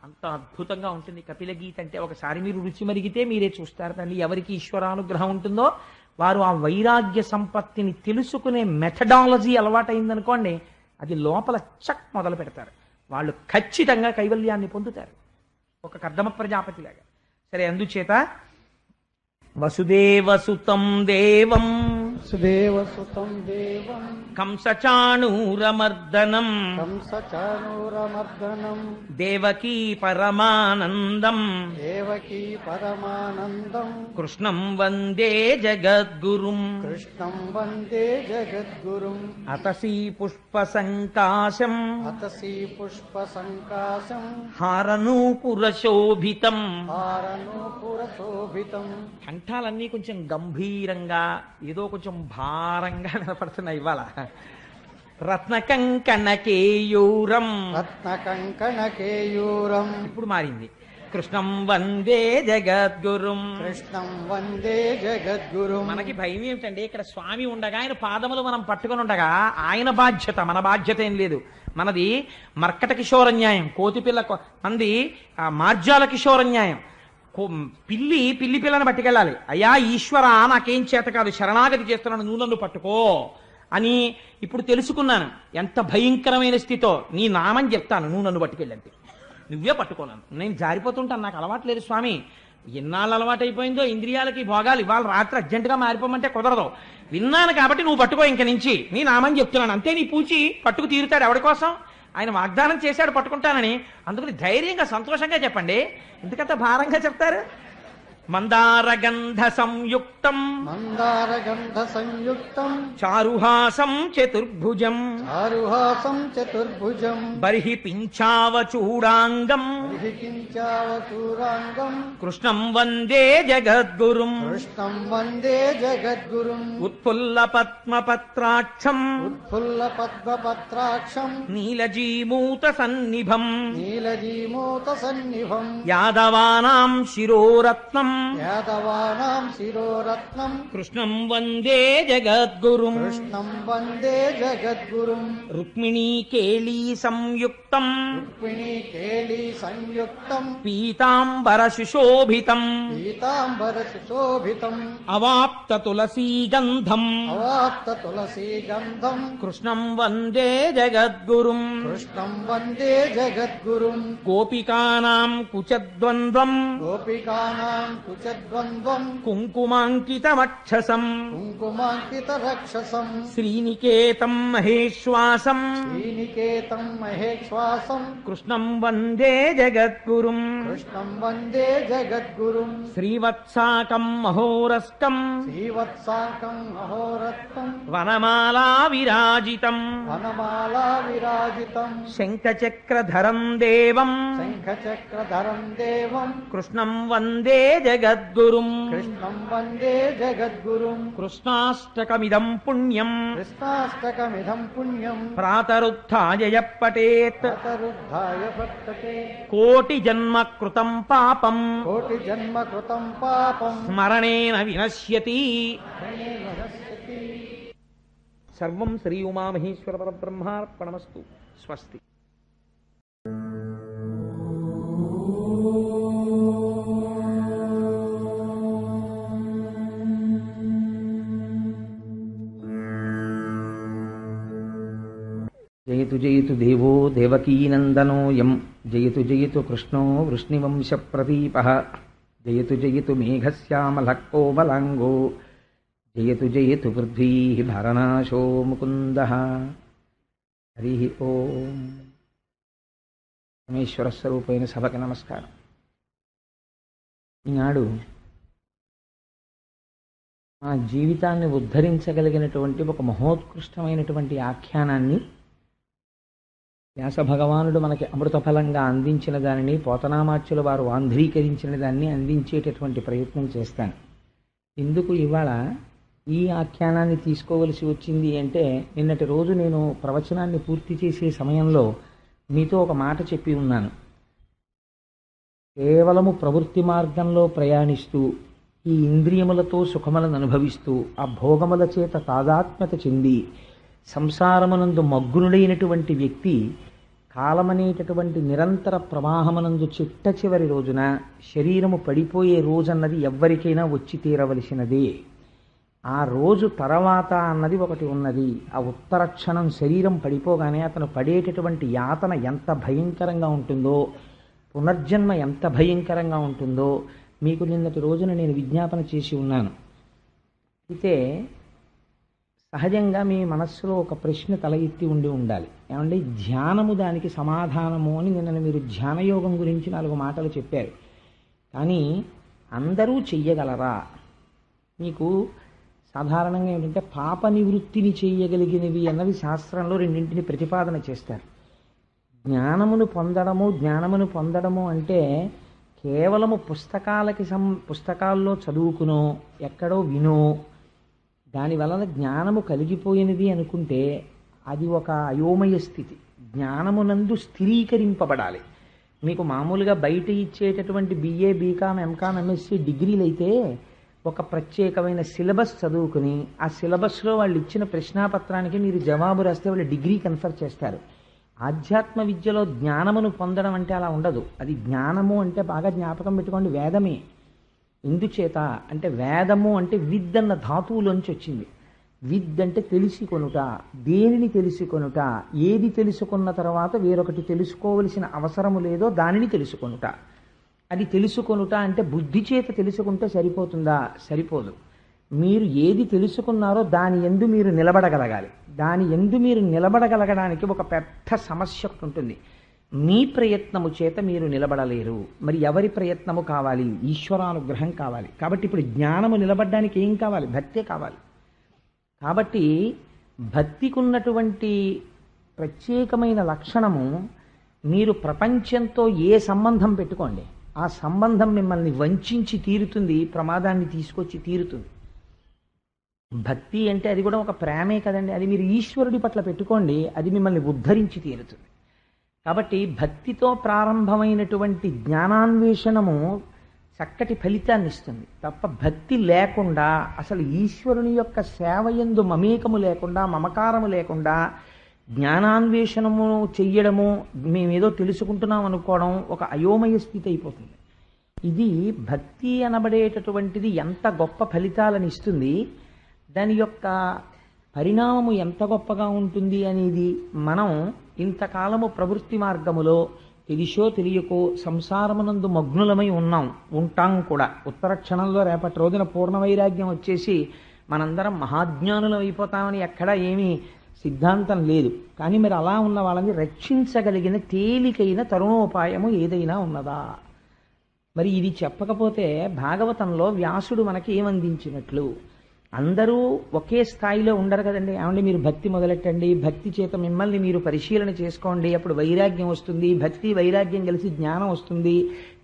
అంత అద్భుతంగా ఉంటుంది కపిల గీత అంటే. ఒకసారి మీరు రుచి మరిగితే మీరే చూస్తారు తల్లి. ఎవరికి ఈశ్వరానుగ్రహం ఉంటుందో వారు ఆ వైరాగ్య సంపత్తిని తెలుసుకునే మెథడాలజీ అలవాటైందనుకోండి, అది లోపల చక్ మొదలు పెడతారు. వాళ్ళు ఖచ్చితంగా కైవల్యాన్ని పొందుతారు, ఒక కర్దమ ప్రజాపతిలాగా. సరే, అందుచేత వసుదేవసుతం దేవం సుదేవసుతం దేవం కంసచాణూరమర్దనం కంసచాణూరమర్దనం దేవకీ పరమానందం దేవకీ పరమానందం కృష్ణం వందే జగద్గురుం కృష్ణం వందే జగద్గురుం అతసీ పుష్పసంకాశం అతసీ పుష్పసంకాశం హారనూపురశోభితం. హారనూపురశోభితం. కంఠాలన్నీ కొంచెం గంభీరంగా, ఏదో కొంచెం భారంగా నిలబడుతున్నాయి ఇవాళ. రత్నకంకణకేయూరం, రత్నకంకణకేయూరం. ఇప్పుడు మారింది. కృష్ణం వందే జగద్గురుం. కృష్ణం వందే జగద్గురుం. మనకి భయం ఏమిటంటే, ఇక్కడ స్వామి ఉండగా ఆయన పాదములు మనం పట్టుకుని ఉండగా ఆయన బాధ్యత, మన బాధ్యత ఏం లేదు. మనది మర్కట కిషోర న్యాయం, కోతిపిల్ల మంది మార్జాల కిషోర న్యాయం. పిల్లి పిల్లని పట్టుకెళ్ళాలి. అయ్యా ఈశ్వర, నాకేం చేత కాదు, శరణాగతి చేస్తున్నాను, నువ్వు నన్ను పట్టుకో అని ఇప్పుడు తెలుసుకున్నాను. ఎంత భయంకరమైన స్థితో, నీ నామని చెప్తాను, నువ్వు నన్ను పట్టుకెళ్ళంటే నువ్వే పట్టుకోనాను. నేను జారిపోతుంటాను, నాకు అలవాట్లేదు స్వామి. ఎన్నాళ్ళు అలవాటు అయిపోయిందో ఇంద్రియాలకి భోగాలు. ఇవాళ రాత్రి అర్జెంటుగా మారిపోమంటే కుదరదు. విన్నాను కాబట్టి నువ్వు పట్టుకో, ఇంక నుంచి నీ నామని చెప్తున్నాను అంతే. నీ పూచి పట్టుకు తీరుతాడు. ఎవడి కోసం? ఆయన వాగ్దానం చేశాడు పట్టుకుంటానని. అందుకని ధైర్యంగా సంతోషంగా చెప్పండి, ఎందుకంత భారంగా చెప్తారు? మందారగంధ సంయుక్తం మందారగంధ సంయుక్తం చారుహాసం చతుర్భుజం చారుహాసం చతుర్భుజం బర్హి పింఛావచూడాంగం కించావచూరాంగం కృష్ణం వందే జగద్గురుం. కృష్ణం వందే జగద్గురుం. ఉత్ఫుల్ల పద్మపత్రాక్షం ఉత్ఫుల్ల పద్మపత్రాక్షం నీలజీమూత సన్నిభం నీలజీమూత సన్నిభం యాదవానాం శిరోరత్నం యాదవానాం శిరోరత్నం కృష్ణం వందే జగద్గురుం. కృష్ణం వందే జగద్గురుం. రుక్మిణీ కేళీ సంయుక్తం రుక్మిణీ కేళీ సంయుక్తం పీతాంబర సుశోభితం పీతాంబర సుశోభితం అవాప్త తులసీ గంధం అవాప్త తులసీ గంధం కృష్ణం వందే జగద్గురుం. కృష్ణం వందే జగద్గురుం. గోపికానాం కుచద్వంద్వం గోపికానాం కుచద్వంద్వం కుంకుమాంకితమక్షసం కుంకుమాంకిత రక్షసం శ్రీనికేతం మహేశ్వాసం శ్రీనికేతం మహేశ్వాసం కృష్ణం వందే జగద్గురుం. కృష్ణం వందే జగద్గురుం. శ్రీవత్సాకం మహోరస్కం శ్రీవత్సాకం అహోరత్తం వనమాలా విరాజితం వనమాలా విరాజితం శంఖచక్రధరం దేవం శంఖచక్రధరం దేవం కృష్ణం వందే జగద్గురుం కృష్ణం వందే జగద్గురుం కృష్ణాష్టకమిదం పుణ్యం కృష్ణాష్టకమిదం పుణ్యం ప్రాతరుద్ధాయ పఠేత్ తరుద్ధాయ వర్తతే కోటి జన్మ కృతం పాపం కోటి జన్మ కృతం పాపం స్మరణేన వినశ్యతి. సర్వం శ్రీ ఉమామహేశ్వర పరబ్రహ్మార్పణమస్తు. స్వస్తి. జయతు జయతు దేవో దేవకీనందనోయం జయతు జయతు కృష్ణో వృష్ణివంశప్రదీపః జయతు జయతు మేఘశ్యామలః కోమలాంగో జయతు జయతు పృథ్వీ భరనాశో ముకుందః. హరి ఓం. పరమేశ్వర స్వరూపైన సభకి నమస్కారం. ఈనాడు మా జీవితాన్ని ఉద్ధరించగలిగినటువంటి ఒక మహోత్కృష్టమైనటువంటి ఆఖ్యానాన్ని వ్యాస భగవానుడు మనకి అమృతఫలంగా అందించిన దానిని పోతనామాచ్యుల వారు ఆంధ్రీకరించిన దాన్ని అందించేటటువంటి ప్రయత్నం చేస్తాను. ఎందుకు ఇవాళ ఈ ఆఖ్యానాన్ని తీసుకోవలసి వచ్చింది అంటే, నిన్నటి రోజు నేను ప్రవచనాన్ని పూర్తి చేసే సమయంలో మీతో ఒక మాట చెప్పి ఉన్నాను. కేవలము ప్రవృత్తి మార్గంలో ప్రయాణిస్తూ ఈ ఇంద్రియములతో సుఖములను అనుభవిస్తూ ఆ భోగముల చేత తాదాత్మ్యత చెంది సంసారమునందు మగ్గునుడైనటువంటి వ్యక్తి కాలమనేటటువంటి నిరంతర ప్రవాహమునందు చిట్ట చివరి రోజున శరీరము పడిపోయే రోజన్నది ఎవ్వరికైనా వచ్చి తీరవలసినదే. ఆ రోజు తర్వాత అన్నది ఒకటి ఉన్నది. ఆ ఉత్తర క్షణం శరీరం పడిపోగానే అతను పడేటటువంటి యాతన ఎంత భయంకరంగా ఉంటుందో, పునర్జన్మ ఎంత భయంకరంగా ఉంటుందో మీకు నిన్నటి రోజున నేను విజ్ఞాపన చేసి ఉన్నాను. అయితే సహజంగా మీ మనస్సులో ఒక ప్రశ్న తల ఎత్తి ఉండి ఉండాలి. ఏమంటే ధ్యానము దానికి సమాధానము అని నిన్న మీరు ధ్యానయోగం గురించి 4 మాటలు చెప్పారు. కానీ అందరూ చెయ్యగలరా? మీకు సాధారణంగా ఏంటంటే పాప నివృత్తిని చేయగలిగినవి అన్నవి శాస్త్రంలో రెండింటిని ప్రతిపాదన చేస్తారు. జ్ఞానమును పొందడము అంటే కేవలము పుస్తకాల్లో చదువుకునో ఎక్కడో వినో దాని వలన జ్ఞానము కలిగిపోయినది అనుకుంటే అది ఒక అయోమయ స్థితి. జ్ఞానమునందు స్థిరీకరింపబడాలి. మీకు మామూలుగా బయట ఇచ్చేటటువంటి BA, BCom, MCom, MSc డిగ్రీలు అయితే ఒక ప్రత్యేకమైన సిలబస్ చదువుకుని ఆ సిలబస్లో వాళ్ళు ఇచ్చిన ప్రశ్నాపత్రానికి మీరు జవాబు రాస్తే వాళ్ళు డిగ్రీ కన్ఫర్ చేస్తారు. ఆధ్యాత్మ విద్యలో జ్ఞానమును పొందడం అంటే అలా ఉండదు. అది జ్ఞానము అంటే బాగా జ్ఞాపకం పెట్టుకోండి, వేదమే. ఎందుచేత అంటే వేదము అంటే విద్ అన్న ధాతువులోంచి వచ్చింది. విద్ అంటే తెలుసుకొనుట. దేనిని తెలుసుకొనుట? ఏది తెలుసుకున్న తర్వాత వేరొకటి తెలుసుకోవలసిన అవసరము లేదో దానిని తెలుసుకొనుట. అది తెలుసుకొనుట అంటే బుద్ధి చేత తెలుసుకుంటే సరిపోతుందా? సరిపోదు. మీరు ఏది తెలుసుకున్నారో దాని యందు మీరు నిలబడగలగాలి. దాని యందు మీరు నిలబడగలగడానికి ఒక పెద్ద సమస్య ఒకటి ఉంటుంది. మీ ప్రయత్నము చేత మీరు నిలబడలేరు. మరి ఎవరి ప్రయత్నము కావాలి? ఈశ్వరానుగ్రహం కావాలి. కాబట్టి ఇప్పుడు జ్ఞానము నిలబడడానికి ఏం కావాలి? భక్తే కావాలి. కాబట్టి భక్తికి ఉన్నటువంటి ప్రత్యేకమైన లక్షణము, మీరు ప్రపంచంతో ఏ సంబంధం పెట్టుకోండి, ఆ సంబంధం మిమ్మల్ని వంచి తీరుతుంది, ప్రమాదాన్ని తీసుకొచ్చి తీరుతుంది. భక్తి అంటే అది కూడా ఒక ప్రేమే కదండి. అది మీరు ఈశ్వరుడి పట్ల పెట్టుకోండి, అది మిమ్మల్ని ఉద్ధరించి తీరుతుంది. కాబట్టి భక్తితో ప్రారంభమైనటువంటి జ్ఞానాన్వేషణము చక్కటి ఫలితాన్ని ఇస్తుంది తప్ప భక్తి లేకుండా, అసలు ఈశ్వరుని యొక్క సేవయందు మమేకము లేకుండా, మమకారము లేకుండా జ్ఞానాన్వేషణము చెయ్యడము, మేమేదో తెలుసుకుంటున్నాం అనుకోవడం ఒక అయోమయ స్థితి అయిపోతుంది. ఇది భక్తి అనబడేటటువంటిది ఎంత గొప్ప ఫలితాలను ఇస్తుంది, దాని యొక్క పరిణామము ఎంత గొప్పగా ఉంటుంది అనేది మనం ఇంతకాలము ప్రవృత్తి మార్గములో తెలిసో తెలియకో సంసారమునందు మగ్నులమై ఉంటాం కూడా. ఉత్తర క్షణంలో రేపటి రోజున పూర్ణ వైరాగ్యం వచ్చేసి మనందరం మహాజ్ఞానులం అయిపోతామని ఎక్కడా ఏమీ సిద్ధాంతం లేదు. కానీ మరి అలా ఉన్న వాళ్ళని రక్షించగలిగిన తేలికైన తరుణోపాయము ఏదైనా ఉన్నదా? మరి ఇది చెప్పకపోతే భాగవతంలో వ్యాసుడు మనకి ఏమందించినట్లు? అందరూ ఒకే స్థాయిలో ఉండరు కదండి. ఏమంటే మీరు భక్తి మొదలెట్టండి, భక్తి చేత మిమ్మల్ని మీరు పరిశీలన చేసుకోండి, అప్పుడు వైరాగ్యం వస్తుంది, భక్తి వైరాగ్యం కలిసి జ్ఞానం వస్తుంది,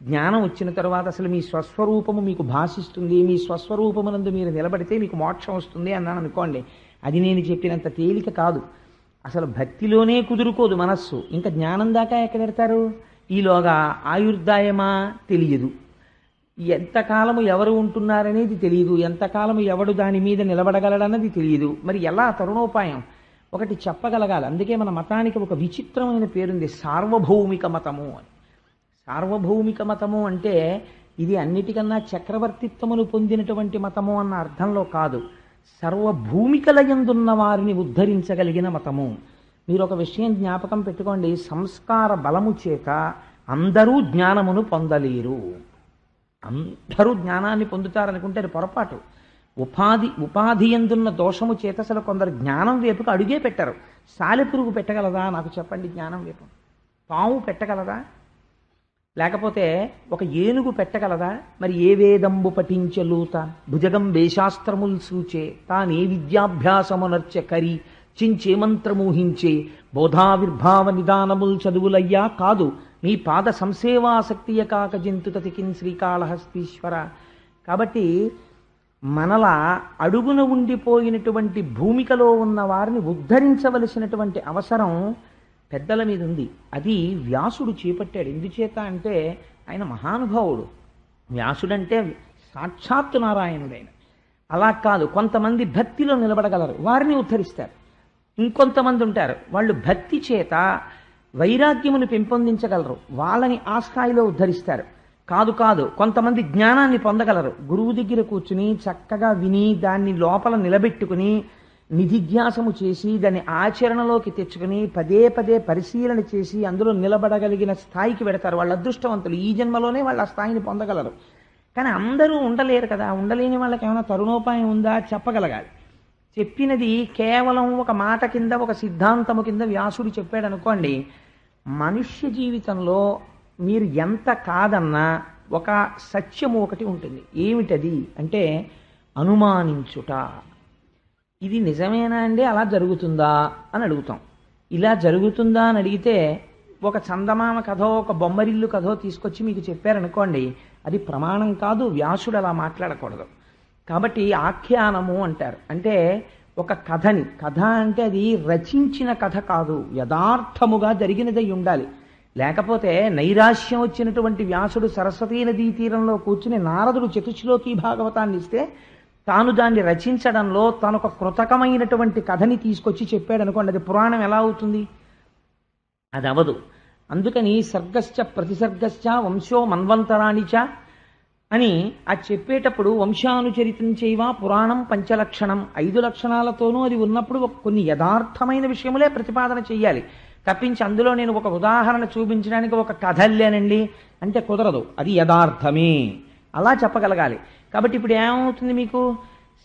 జ్ఞానం వచ్చిన తర్వాత అసలు మీ స్వస్వరూపము మీకు భాషిస్తుంది, మీ స్వస్వరూపమునందు మీరు నిలబడితే మీకు మోక్షం వస్తుంది అన్నాను అనుకోండి. అది నేను చెప్పినంత తేలిక కాదు. అసలు భక్తిలోనే కుదురుకోదు మనస్సు, ఇంకా జ్ఞానం దాకా ఎక్కడెడతారు? ఈలోగా ఆయుర్దాయమా తెలియదు, ఎంతకాలము ఎవరు ఉంటున్నారనేది తెలియదు, ఎంతకాలము ఎవడు దాని మీద నిలబడగలడన్నది తెలియదు. మరి ఎలా తరుణోపాయం? ఒకటి చెప్పగలగాలి. అందుకే మన మతానికి ఒక విచిత్రమైన పేరుంది, సార్వభౌమిక మతము అని. సార్వభౌమిక మతము అంటే ఇది అన్నిటికన్నా చక్రవర్తిత్వమును పొందినటువంటి మతము అన్న అర్థంలో కాదు, సర్వభూమికల యందున్న వారిని ఉద్ధరించగలిగిన మతము. మీరు ఒక విషయం జ్ఞాపకం పెట్టుకోండి, సంస్కార బలము చేత అందరూ జ్ఞానమును పొందలేరు. అందరూ జ్ఞానాన్ని పొందుతారనుకుంటే అది పొరపాటు. ఉపాధి ఎందున్న దోషము చేత అసలు కొందరు జ్ఞానం వైపుకు అడుగే పెట్టరు. సాలెపురుగు పెట్టగలదా నాకు చెప్పండి జ్ఞానం వైపు? పాము పెట్టగలదా? లేకపోతే ఒక ఏనుగు పెట్టగలదా? మరి ఏ వేదంబు పఠించలూత భుజగం వేశాస్త్రముల్ సూచే తానే విద్యాభ్యాసమునర్చె కరి చించే మంత్రమూహించే బోధావిర్భావ నిదానముల్ చదువులయ్యా కాదు మీ పాద సంసేవాసక్తియ కాక జంతుతతికిన్ శ్రీకాళహస్తీశ్వర. కాబట్టి మనలా అడుగున ఉండిపోయినటువంటి భూమికలో ఉన్న వారిని ఉద్ధరించవలసినటువంటి అవసరం పెద్దల మీద ఉంది. అది వ్యాసుడు చేపట్టాడు. ఎందుచేత అంటే ఆయన మహానుభావుడు. వ్యాసుడంటే సాక్షాత్తు నారాయణుడైన. అలా కాదు, కొంతమంది భక్తిలో నిలబడగలరు, వారిని ఉద్ధరిస్తారు. ఇంకొంతమంది ఉంటారు, వాళ్ళు భక్తి చేత వైరాగ్యమును పెంపొందించగలరు, వాళ్ళని ఆ స్థాయిలో ఉద్ధరిస్తారు. కాదు కొంతమంది జ్ఞానాన్ని పొందగలరు, గురువు దగ్గర కూర్చుని చక్కగా విని దాన్ని లోపల నిలబెట్టుకుని నిధిధ్యాసము చేసి దాన్ని ఆచరణలోకి తెచ్చుకుని పదే పదే పరిశీలన చేసి అందులో నిలబడగలిగిన స్థాయికి పెడతారు. వాళ్ళ అదృష్టవంతులు, ఈ జన్మలోనే వాళ్ళ ఆ స్థాయిని పొందగలరు. కానీ అందరూ ఉండలేరు కదా. ఉండలేని వాళ్ళకి ఏమైనా తరుణోపాయం ఉందా? చెప్పగలగాలి. చెప్పినది కేవలం ఒక మాట కింద, ఒక సిద్ధాంతము కింద వ్యాసుడు చెప్పాడు అనుకోండి. మనుష్య జీవితంలో మీరు ఎంత కాదన్నా ఒక సత్యము ఒకటి ఉంటుంది. ఏమిటది అంటే అనుమానించుట. ఇది నిజమేనా అండి, అలా జరుగుతుందా అని అడుగుతాం. ఇలా జరుగుతుందా అని అడిగితే ఒక చందమామ కథో ఒక బొమ్మరిల్లు కథో తీసుకొచ్చి మీకు చెప్పారనుకోండి, అది ప్రమాణం కాదు. వ్యాసుడు అలా మాట్లాడకూడదు. కాబట్టి ఆఖ్యానము అంటారు. అంటే ఒక కథని, కథ అంటే అది రచించిన కథ కాదు, యథార్థముగా జరిగినదై ఉండాలి. లేకపోతే నైరాశ్యం వచ్చినటువంటి వ్యాసుడు సరస్వతీ నదీ తీరంలో కూర్చుని నారదుడు చతుశ్లోకి భాగవతాన్ని ఇస్తే తాను దాన్ని రచించడంలో తనొక కృతకమైనటువంటి కథని తీసుకొచ్చి చెప్పాడు అనుకోండి, అది పురాణం ఎలా అవుతుంది? అది అవదు. అందుకని సర్గశ్చ ప్రతిసర్గశ్చ వంశో మన్వంతరాణిచ అని ఆ చెప్పేటప్పుడు వంశానుచరితం చేయవా పురాణం పంచలక్షణం, 5 లక్షణాలతోనూ అది ఉన్నప్పుడు కొన్ని యథార్థమైన విషయములే ప్రతిపాదన చెయ్యాలి. తప్పించి అందులో నేను ఒక ఉదాహరణ చూపించడానికి ఒక కథ లేనండి అంటే కుదరదు. అది యథార్థమే, అలా చెప్పగలగాలి. కాబట్టి ఇప్పుడు ఏమవుతుంది, మీకు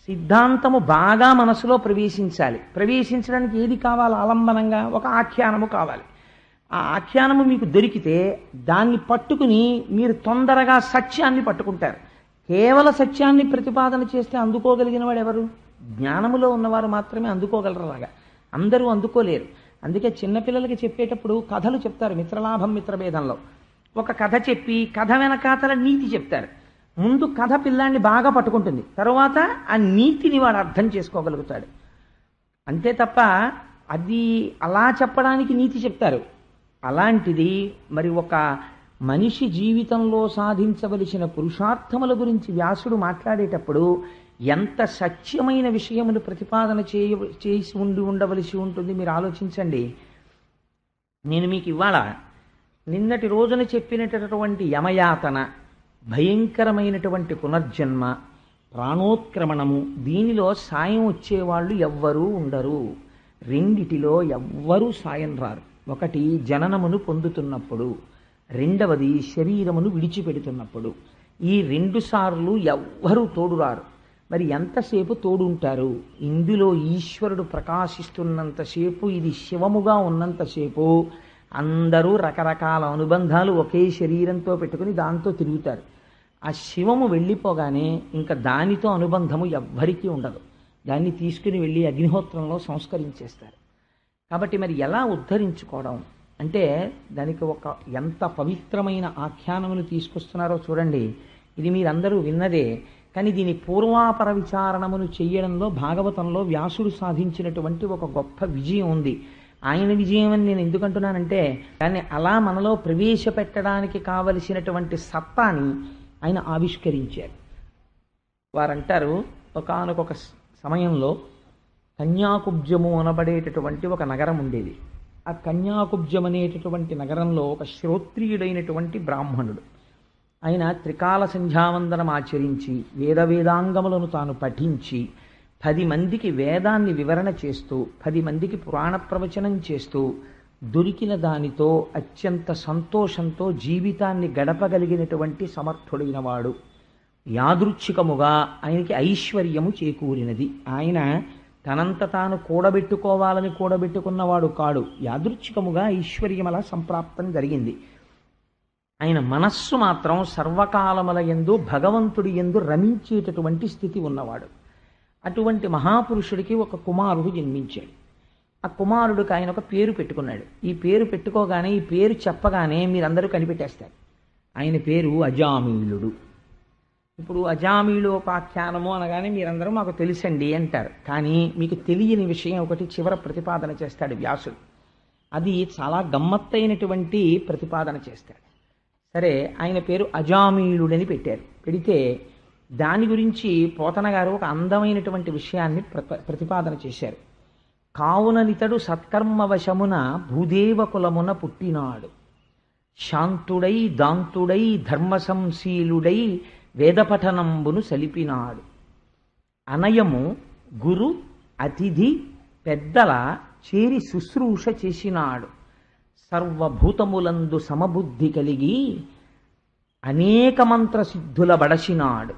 సిద్ధాంతము బాగా మనసులో ప్రవేశించాలి. ప్రవేశించడానికి ఏది కావాలి? ఆలంబనంగా ఒక ఆఖ్యానము కావాలి. ఆ ఆఖ్యానము మీకు దొరికితే దాన్ని పట్టుకుని మీరు తొందరగా సత్యాన్ని పట్టుకుంటారు. కేవల సత్యాన్ని ప్రతిపాదన చేస్తే అందుకోగలిగిన వాడు ఎవరు? జ్ఞానములో ఉన్నవారు మాత్రమే అందుకోగలరు. అలాగా అందరూ అందుకోలేరు. అందుకే చిన్నపిల్లలకి చెప్పేటప్పుడు కథలు చెప్తారు. మిత్రలాభం మిత్రభేదంలో ఒక కథ చెప్పి కథ వెనకాతల నీతి చెప్తారు. ముందు కథ పిల్లాన్ని బాగా పట్టుకుంటుంది, తర్వాత ఆ నీతిని వాడు అర్థం చేసుకోగలుగుతాడు. అంతే తప్ప అది అలా చెప్పడానికి నీతి చెప్తారు. అలాంటిది మరి ఒక మనిషి జీవితంలో సాధించవలసిన పురుషార్థముల గురించి వ్యాసుడు మాట్లాడేటప్పుడు ఎంత సత్యమైన విషయమును ప్రతిపాదన చేసి ఉండవలసి ఉంటుంది మీరు ఆలోచించండి. నేను మీకు ఇవాళ నిన్నటి రోజున చెప్పినటువంటి యమయాతన, భయంకరమైనటువంటి పునర్జన్మ, ప్రాణోత్క్రమణము, దీనిలో సాయం వచ్చేవాళ్ళు ఎవ్వరూ ఉండరు. రెండిటిలో ఎవ్వరూ సాయం రారు. ఒకటి జననమును పొందుతున్నప్పుడు, రెండవది శరీరమును విడిచిపెడుతున్నప్పుడు. ఈ 2 సార్లు ఎవ్వరూ తోడురారు. మరి ఎంతసేపు తోడుంటారు? ఇందులో ఈశ్వరుడు ప్రకాశిస్తున్నంతసేపు, ఇది శివముగా ఉన్నంతసేపు అందరూ రకరకాల అనుబంధాలు ఒకే శరీరంతో పెట్టుకుని దాంతో తిరుగుతారు. ఆ శివము వెళ్ళిపోగానే ఇంకా దానితో అనుబంధము ఎవ్వరికీ ఉండదు. దాన్ని తీసుకుని వెళ్ళి అగ్నిహోత్రంలో సంస్కరించేస్తారు. కాబట్టి మరి ఎలా ఉద్ధరించుకోవడం అంటే దానికి ఒక ఎంత పవిత్రమైన ఆఖ్యానములు తీసుకొస్తున్నారో చూడండి. ఇది మీరందరూ విన్నదే, కానీ దీని పూర్వాపర విచారణమును చెయ్యడంలో భాగవతంలో వ్యాసుడు సాధించినటువంటి ఒక గొప్ప విజయం ఉంది. ఆయన విజయం అని నేను ఎందుకంటున్నానంటే దాన్ని అలా మనలో ప్రవేశపెట్టడానికి కావలసినటువంటి సత్తాని ఆయన ఆవిష్కరించారు. వారంటారు, ఒకానొక సమయంలో కన్యాకుబ్జము అనబడేటటువంటి ఒక నగరం ఉండేది. ఆ కన్యాకుబ్జం అనేటటువంటి నగరంలో ఒక శ్రోత్రియుడైనటువంటి బ్రాహ్మణుడు. ఆయన త్రికాల సంధ్యావందనం ఆచరించి వేదాంగములను తాను పఠించి 10 మందికి వేదాన్ని వివరణ చేస్తూ 10 మందికి పురాణ ప్రవచనం చేస్తూ దొరికిన దానితో అత్యంత సంతోషంతో జీవితాన్ని గడపగలిగినటువంటి సమర్థుడైన వాడు. యాదృచ్ఛికముగా ఆయనకి ఐశ్వర్యము చేకూరినది. ఆయన తనంత తాను కూడబెట్టుకోవాలని కూడబెట్టుకున్నవాడు కాడు. యాదృచ్ఛికముగా ఐశ్వర్యం అలా సంప్రాప్తం జరిగింది. ఆయన మనస్సు మాత్రం సర్వకాలముల యందు భగవంతుడి యందు రమించేటటువంటి స్థితి ఉన్నవాడు. అటువంటి మహాపురుషుడికి ఒక కుమారుడు జన్మించాడు. ఆ కుమారుడికి ఆయన ఒక పేరు పెట్టుకున్నాడు. ఈ పేరు పెట్టుకోగానే, ఈ పేరు చెప్పగానే మీరందరూ కనిపెట్టేస్తారు. ఆయన పేరు అజామీళుడు. ఇప్పుడు అజామీళోపాఖ్యానము అనగానే మీరందరూ మాకు తెలుసండి అంటారు. కానీ మీకు తెలియని విషయం ఒకటి చివర ప్రతిపాదన చేస్తాడు వ్యాసుడు. అది చాలా గమ్మత్తైనటువంటి ప్రతిపాదన చేస్తాడు. సరే, ఆయన పేరు అజామీళుడని పెట్టారు. పెడితే దాని గురించి పోతన గారు ఒక అందమైనటువంటి విషయాన్ని ప్రతిపాదన చేశారు. కావుననితడు సత్కర్మవశమున భూదేవ కులమున పుట్టినాడు. శాంతుడై దాంతుడై ధర్మసంశీలుడై వేదపఠనంబును సలిపినాడు. అనయము గురు అతిథి పెద్దల చేరి శుశ్రూష చేసినాడు. సర్వభూతములందు సమబుద్ధి కలిగి అనేక మంత్రసిద్ధుల బడసినాడు.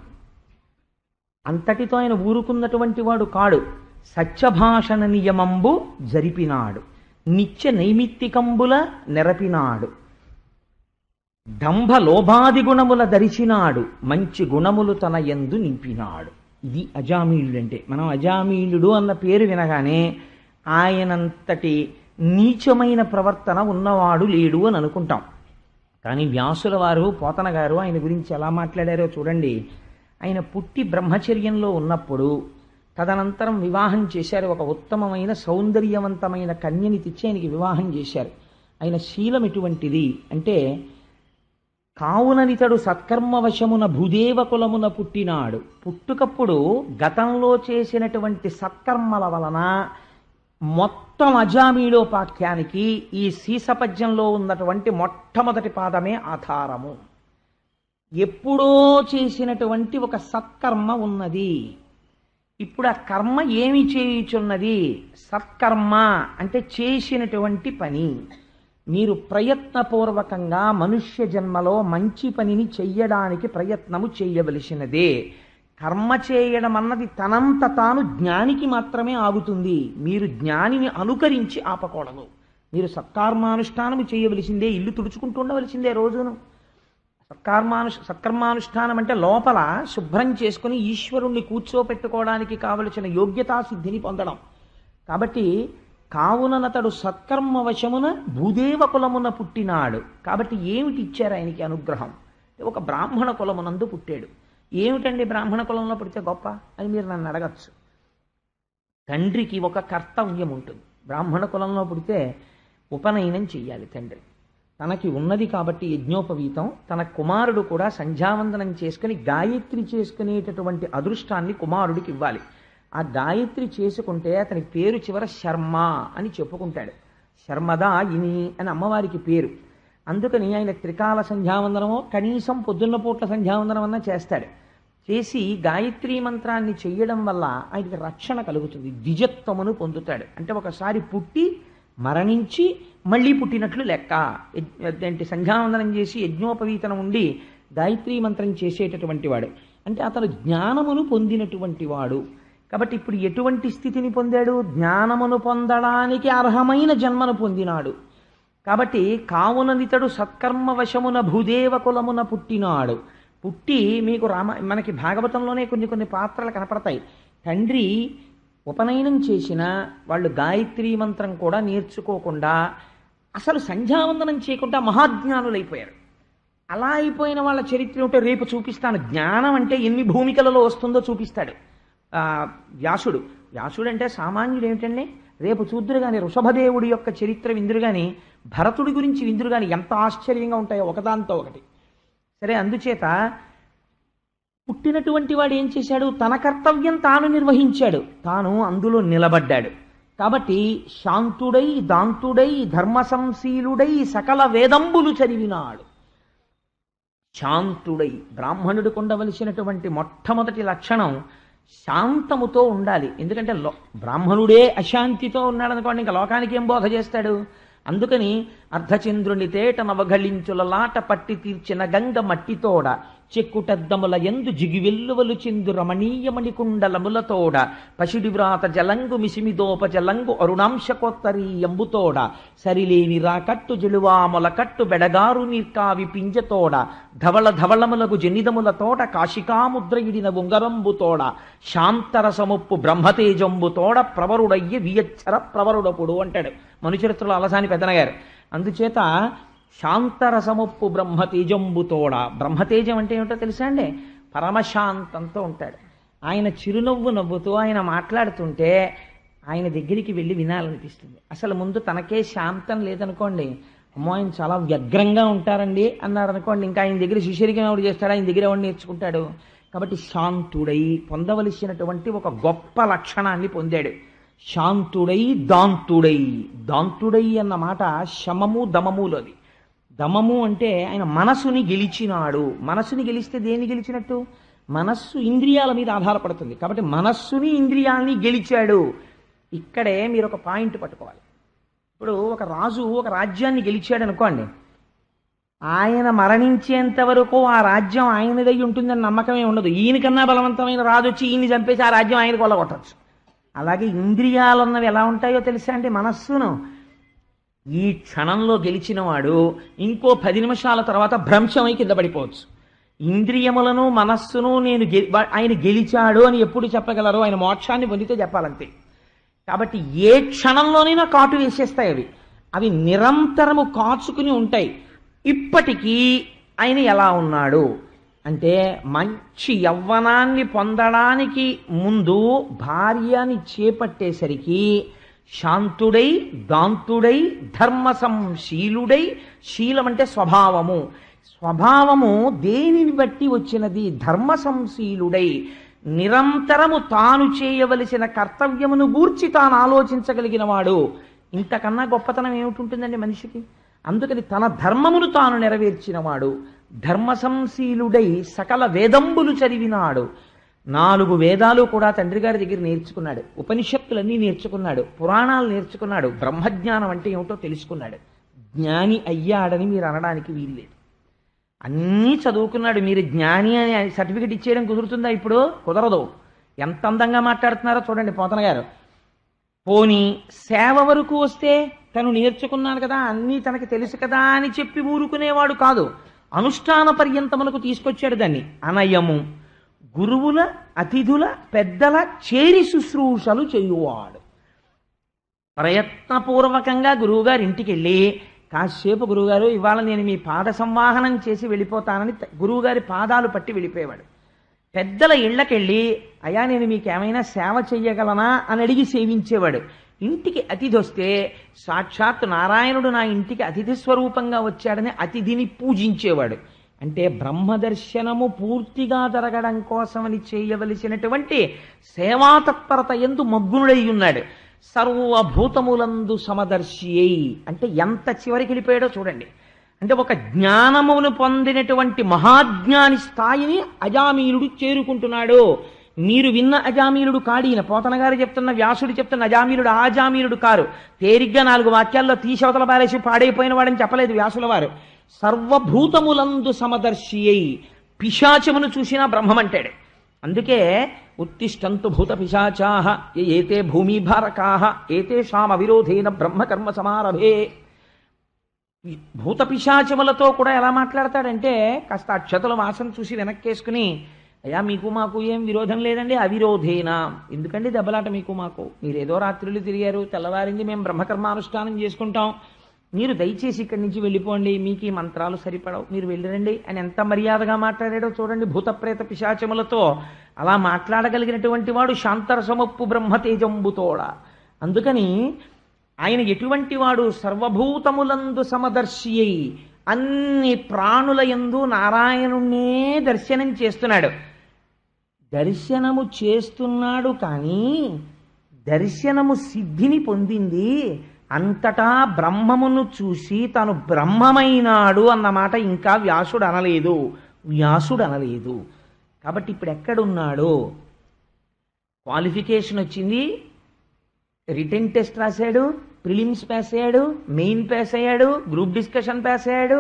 అంతటితో ఆయన ఊరుకున్నటువంటి వాడు కాడు. సత్యభాషణ నియమంబు జరిపినాడు. నిత్య నైమిత్తికంబుల నెరపినాడు. దంభ లోభాది గుణముల దరిచినాడు. మంచి గుణములు తన యందు నింపినాడు. ఇది అజామీలుడు అంటే. మనం అజామీలుడు అన్న పేరు వినగానే ఆయనంతటి నీచమైన ప్రవర్తన ఉన్నవాడు లేడు అని అనుకుంటాం. కానీ వ్యాసుల వారు, పోతన గారు ఆయన గురించి ఎలా మాట్లాడారో చూడండి. ఆయన పుట్టి బ్రహ్మచర్యంలో ఉన్నప్పుడు తదనంతరం వివాహం చేశారు. ఒక ఉత్తమమైన సౌందర్యవంతమైన కన్యని తెచ్చి ఆయనకి వివాహం చేశారు. ఆయన శీలం ఎటువంటిది అంటే, కావుననితడు సత్కర్మవశమున భూదేవ కులమున పుట్టినాడు. పుట్టుకప్పుడు గతంలో చేసినటువంటి సత్కర్మల వలన మొత్తం అజామీళోపాఖ్యానికి ఈ సీసపద్యంలో ఉన్నటువంటి మొట్టమొదటి పాదమే ఆధారము. ఎప్పుడో చేసినటువంటి ఒక సత్కర్మ ఉన్నది. ఇప్పుడు ఆ కర్మ ఏమి చేయుచున్నది? సత్కర్మ అంటే చేసినటువంటి పని. మీరు ప్రయత్నపూర్వకంగా మనుష్య జన్మలో మంచి పనిని చెయ్యడానికి ప్రయత్నము చేయవలసినదే. కర్మ చేయడం అన్నది తనంత తాను జ్ఞానికి మాత్రమే ఆగుతుంది. మీరు జ్ఞానిని అనుకరించి ఆపకూడదు. మీరు సత్కర్మానుష్ఠానము చేయవలసిందే. ఇల్లు తుడుచుకుంటూ ఉండవలసిందే రోజును. సత్కర్మానుష్ఠానం అంటే లోపల శుభ్రం చేసుకుని ఈశ్వరుణ్ణి కూర్చోపెట్టుకోవడానికి కావలసిన యోగ్యతా సిద్ధిని పొందడం. కాబట్టి కావుననతడు సత్కర్మవశమున భూదేవ కులమున పుట్టినాడు. కాబట్టి ఏమిటి ఇచ్చారు ఆయనకి అనుగ్రహం? ఒక బ్రాహ్మణ కులమునందు పుట్టాడు. ఏమిటండి బ్రాహ్మణ కులంలో పుడితే గొప్ప అని మీరు నన్ను అడగచ్చు. తండ్రికి ఒక కర్తవ్యం ఉంటుంది. బ్రాహ్మణ కులంలో పుడితే ఉపనయనం చెయ్యాలి తండ్రి. తనకి ఉన్నది కాబట్టి యజ్ఞోపవీతం. తన కుమారుడు కూడా సంధ్యావందనం చేసుకుని గాయత్రి చేసుకునేటటువంటి అదృష్టాన్ని కుమారుడికి ఇవ్వాలి. ఆ గాయత్రి చేసుకుంటే అతని పేరు చివర శర్మ అని చెప్పుకుంటాడు. శర్మదా ఇని అని అమ్మవారికి పేరు. అందుకని ఆయన త్రికాల సంధ్యావందనమో కనీసం పొద్దున్న పూట్ల సంధ్యావందనం అన్నా చేస్తాడు. చేసి గాయత్రీ మంత్రాన్ని చెయ్యడం వల్ల ఆయనకి రక్షణ కలుగుతుంది. ద్విజత్వమును పొందుతాడు. అంటే ఒకసారి పుట్టి మరణించి మళ్ళీ పుట్టినట్లు లెక్క. అంటే సంధ్యావందనం చేసి యజ్ఞోపవీతనం ఉండి గాయత్రీ మంత్రం చేసేటటువంటి వాడు అంటే అతను జ్ఞానమును పొందినటువంటి వాడు. కాబట్టి ఇప్పుడు ఎటువంటి స్థితిని పొందాడు? జ్ఞానమును పొందడానికి అర్హమైన జన్మను పొందినాడు. కాబట్టి కావుననితడు సత్కర్మవశమున భూదేవ కులమున పుట్టినాడు. పుట్టి మీకు మనకి భాగవతంలోనే కొన్ని పాత్రలు కనపడతాయి. తండ్రి ఉపనయనం చేసిన వాళ్ళు గాయత్రీ మంత్రం కూడా నేర్చుకోకుండా అసలు సంధ్యావందనం చేయకుండా మహాజ్ఞానులైపోయారు. అలా అయిపోయిన వాళ్ళ చరిత్ర ఉంటే రేపు చూపిస్తాను. జ్ఞానం అంటే ఎన్ని భూమికలలో వస్తుందో చూపిస్తాడు వ్యాసుడు. వ్యాసుడు అంటే సామాన్యుడు ఏమిటండి? రేపు చూద్దురు కానీ వృషభదేవుడి యొక్క చరిత్ర విందురు కానీ భరతుడి గురించి విందురు కానీ ఎంత ఆశ్చర్యంగా ఉంటాయో ఒకదాంతో ఒకటి. సరే, అందుచేత పుట్టినటువంటి వాడు ఏం చేశాడు? తన కర్తవ్యం తాను నిర్వహించాడు, తాను అందులో నిలబడ్డాడు. కాబట్టి శాంతుడై దాంతుడై ధర్మ సంశీలుడై సకల వేదంబులు చదివినాడు. శాంతుడై, బ్రాహ్మణుడికి ఉండవలసినటువంటి మొట్టమొదటి లక్షణం శాంతముతో ఉండాలి. ఎందుకంటే బ్రాహ్మణుడే అశాంతితో ఉన్నాడు అనుకోండి, ఇంకా లోకానికి ఏం బోధ చేస్తాడు? అందుకని అర్ధచంద్రుని తేట నవఘళించుల లాట పట్టి తీర్చిన గంగ మట్టితోడ చెక్కుటద్దముల ఎందు జిగివెల్లువలు చిందు రమణీయమణి కుండలములతోడ పసిడి వ్రాత జలంగు మిసిమిదోప జలంగు అరుణాంశకోత్తరీ ఎంబుతోడ సరిలేని రాకట్టు జలువాముల కట్టు బెడగారు నీర్కావి పింజతోడ ధవళ ధవళములకు జనిదములతోట కాశికాముద్రయుడిన ఉంగరంబుతోడ శాంతరసముప్పు బ్రహ్మతేజంబుతోడ ప్రవరుడయ్య వియచ్చర ప్రవరుడపుడు అంటాడు మనుచరిత్రలో అలసాని పెద్దనగారు. అందుచేత శాంతరసముప్పు బ్రహ్మతేజంబుతోడ. బ్రహ్మతేజం అంటే ఏమిటో తెలుసా అండి? పరమశాంతంతో ఉంటాడు. ఆయన చిరునవ్వు నవ్వుతూ ఆయన మాట్లాడుతుంటే ఆయన దగ్గరికి వెళ్ళి వినాలనిపిస్తుంది. అసలు ముందు తనకే శాంతం లేదనుకోండి, అమ్మో ఆయన చాలా వ్యగ్రంగా ఉంటారండి అన్నారు అనుకోండి, ఇంకా ఆయన దగ్గర శిష్యరికం ఎవడు చేస్తాడు? ఆయన దగ్గర ఎవడు నేర్చుకుంటాడు? కాబట్టి శాంతుడై పొందవలసినటువంటి ఒక గొప్ప లక్షణాన్ని పొందాడు. శాంతుడై దాంతుడై. దాంతుడై అన్న మాట శమము దమములోది. దమము అంటే ఆయన మనసుని గెలిచినాడు. మనసుని గెలిస్తే దేన్ని గెలిచినట్టు? మనస్సు ఇంద్రియాల మీద ఆధారపడుతుంది కాబట్టి మనస్సుని ఇంద్రియాల్ని గెలిచాడు. ఇక్కడే మీరు ఒక పాయింట్ పట్టుకోవాలి. ఇప్పుడు ఒక రాజు ఒక రాజ్యాన్ని గెలిచాడు అనుకోండి, ఆయన మరణించేంత వరకు ఆ రాజ్యం ఆయనదై ఉంటుందని నమ్మకమే ఉండదు. ఈయనకన్నా బలవంతమైన రాజు వచ్చి ఈయన్ని చంపేసి ఆ రాజ్యం ఆయన కొల్లగొట్టచ్చు. అలాగే ఇంద్రియాలన్నవి ఎలా ఉంటాయో తెలుసా అండి? మనస్సును ఈ క్షణంలో గెలిచినవాడు ఇంకో 10 నిమిషాల తర్వాత భ్రంశమై కింద పడిపోవచ్చు. ఇంద్రియములను మనస్సును ఆయన గెలిచాడు అని ఎప్పుడు చెప్పగలరు? ఆయన మోక్షాన్ని పొందితే చెప్పాలంతే. కాబట్టి ఏ క్షణంలోనైనా కాటు వేసేస్తాయి అవి. అవి నిరంతరము కాచుకుని ఉంటాయి. ఇప్పటికీ ఆయన ఎలా ఉన్నాడు అంటే, మంచి యవ్వనాన్ని పొందడానికి ముందు భార్యని చేపట్టేసరికి శాంతుడై దాంతుడై ధర్మ సంశీలుడై. శీలం అంటే స్వభావము. స్వభావము దేనిని బట్టి వచ్చినది? ధర్మ సంశీలుడై నిరంతరము తాను చేయవలసిన కర్తవ్యమును గూర్చి తాను ఆలోచించగలిగిన వాడు. ఇంతకన్నా గొప్పతనం ఏమిటి మనిషికి? అందుకని తన ధర్మమును తాను నెరవేర్చినవాడు. ధర్మ సంశీలుడై సకల వేదంబులు చదివినాడు. 4 వేదాలు కూడా తండ్రి గారి దగ్గర నేర్చుకున్నాడు. ఉపనిషత్తులన్నీ నేర్చుకున్నాడు. పురాణాలు నేర్చుకున్నాడు. బ్రహ్మజ్ఞానం అంటే ఏమిటో తెలుసుకున్నాడు. జ్ఞాని అయ్యాడని మీరు అనడానికి వీల్లేదు. అన్నీ చదువుకున్నాడు. మీరు జ్ఞాని అని సర్టిఫికెట్ ఇచ్చేయడం కుదురుతుందా? ఇప్పుడు కుదరదు. ఎంత అందంగా మాట్లాడుతున్నారో చూడండి పోతన గారు. పోనీ సేవ వరకు వస్తే తను నేర్చుకున్నాను కదా, అన్నీ తనకి తెలుసు కదా అని చెప్పి ఊరుకునేవాడు కాదు. అనుష్ఠాన పర్యంతములకు తీసుకొచ్చాడు దాన్ని. అనయము గురువుల అతిథుల పెద్దల చేరి శుశ్రూషలు చేయువాడు. ప్రయత్నపూర్వకంగా గురువుగారి ఇంటికి వెళ్ళి, కాసేపు గురువుగారు ఇవాళ నేను మీ పాద సంవాహనం చేసి వెళ్ళిపోతానని గురువుగారి పాదాలు పట్టి వెళ్ళిపోయేవాడు. పెద్దల ఇళ్లకెళ్ళి, అయ్యా నేను మీకేమైనా సేవ చెయ్యగలనా అని అడిగి సేవించేవాడు. ఇంటికి అతిథి వస్తే సాక్షాత్ నారాయణుడు నా ఇంటికి అతిథి స్వరూపంగా వచ్చాడని అతిథిని పూజించేవాడు. అంటే బ్రహ్మదర్శనము పూర్తిగా జరగడం కోసమని చేయవలసినటువంటి సేవాతత్పరత యందు మగ్గునుడై ఉన్నాడు. సర్వభూతములందు సమదర్శి అయి అంటే ఎంత చివరికి వెళ్ళిపోయాడో చూడండి. అంటే ఒక జ్ఞానమును పొందినటువంటి మహాజ్ఞాని స్థాయిని అజామీనుడు చేరుకుంటున్నాడు. మీరు విన్న అజామీనుడు కాడీన పోతన గారు చెప్తున్న, వ్యాసుడు చెప్తున్న అజామీనుడు ఆజామీనుడు కారు. తేరిగ్గా 4 వాక్యాల్లో తీశవతల పారేసి పాడైపోయిన వాడని చెప్పలేదు వ్యాసుల వారు. సర్వభూతములందు సమదర్శి అయి పిశాచమును చూసినా బ్రహ్మమంటాడు. అందుకే ఉత్తిష్టంతు భూత పిశాచాః ఏతే భూమిభారకాః ఏతేషాం అవిరోధేన బ్రహ్మకర్మ సమారభే. భూత పిశాచములతో కూడా ఎలా మాట్లాడతాడంటే, కాస్త అక్షతల వాసన చూసి వెనక్కేసుకుని అయ్యా మీకు మాకు ఏం విరోధం లేదండి, అవిరోధేనా, ఎందుకండి దెబ్బలాట మీకు మాకు, మీరేదో రాత్రులు తిరిగారు, తెల్లవారింది, మేము బ్రహ్మకర్మానుష్ఠానం చేసుకుంటాం, మీరు దయచేసి ఇక్కడి నుంచి వెళ్ళిపోండి, మీకు ఈ మంత్రాలు సరిపడవు, మీరు వెళ్ళరండి అని ఎంత మర్యాదగా మాట్లాడాడో చూడండి. భూతప్రేత పిశాచములతో అలా మాట్లాడగలిగినటువంటి వాడు శాంతరసమప్పు బ్రహ్మతేజంబుతోడ. అందుకని ఆయన ఎటువంటి వాడు, సర్వభూతములందు సమదర్శి అయి అన్ని ప్రాణుల యందు నారాయణుణ్ణే దర్శనం చేస్తున్నాడు. దర్శనము చేస్తున్నాడు కానీ దర్శనము సిద్ధిని పొందింది. అంతటా బ్రహ్మమును చూసి తాను బ్రహ్మమైనాడు అన్నమాట ఇంకా వ్యాసుడు అనలేదు. కాబట్టి ఇప్పుడు ఎక్కడున్నాడు? క్వాలిఫికేషన్ వచ్చింది, రిటన్ టెస్ట్ రాశాడు, ప్రిలిమ్స్ పాస్ అయ్యాడు, మెయిన్ పాస్ అయ్యాడు, గ్రూప్ డిస్కషన్ పాస్ అయ్యాడు,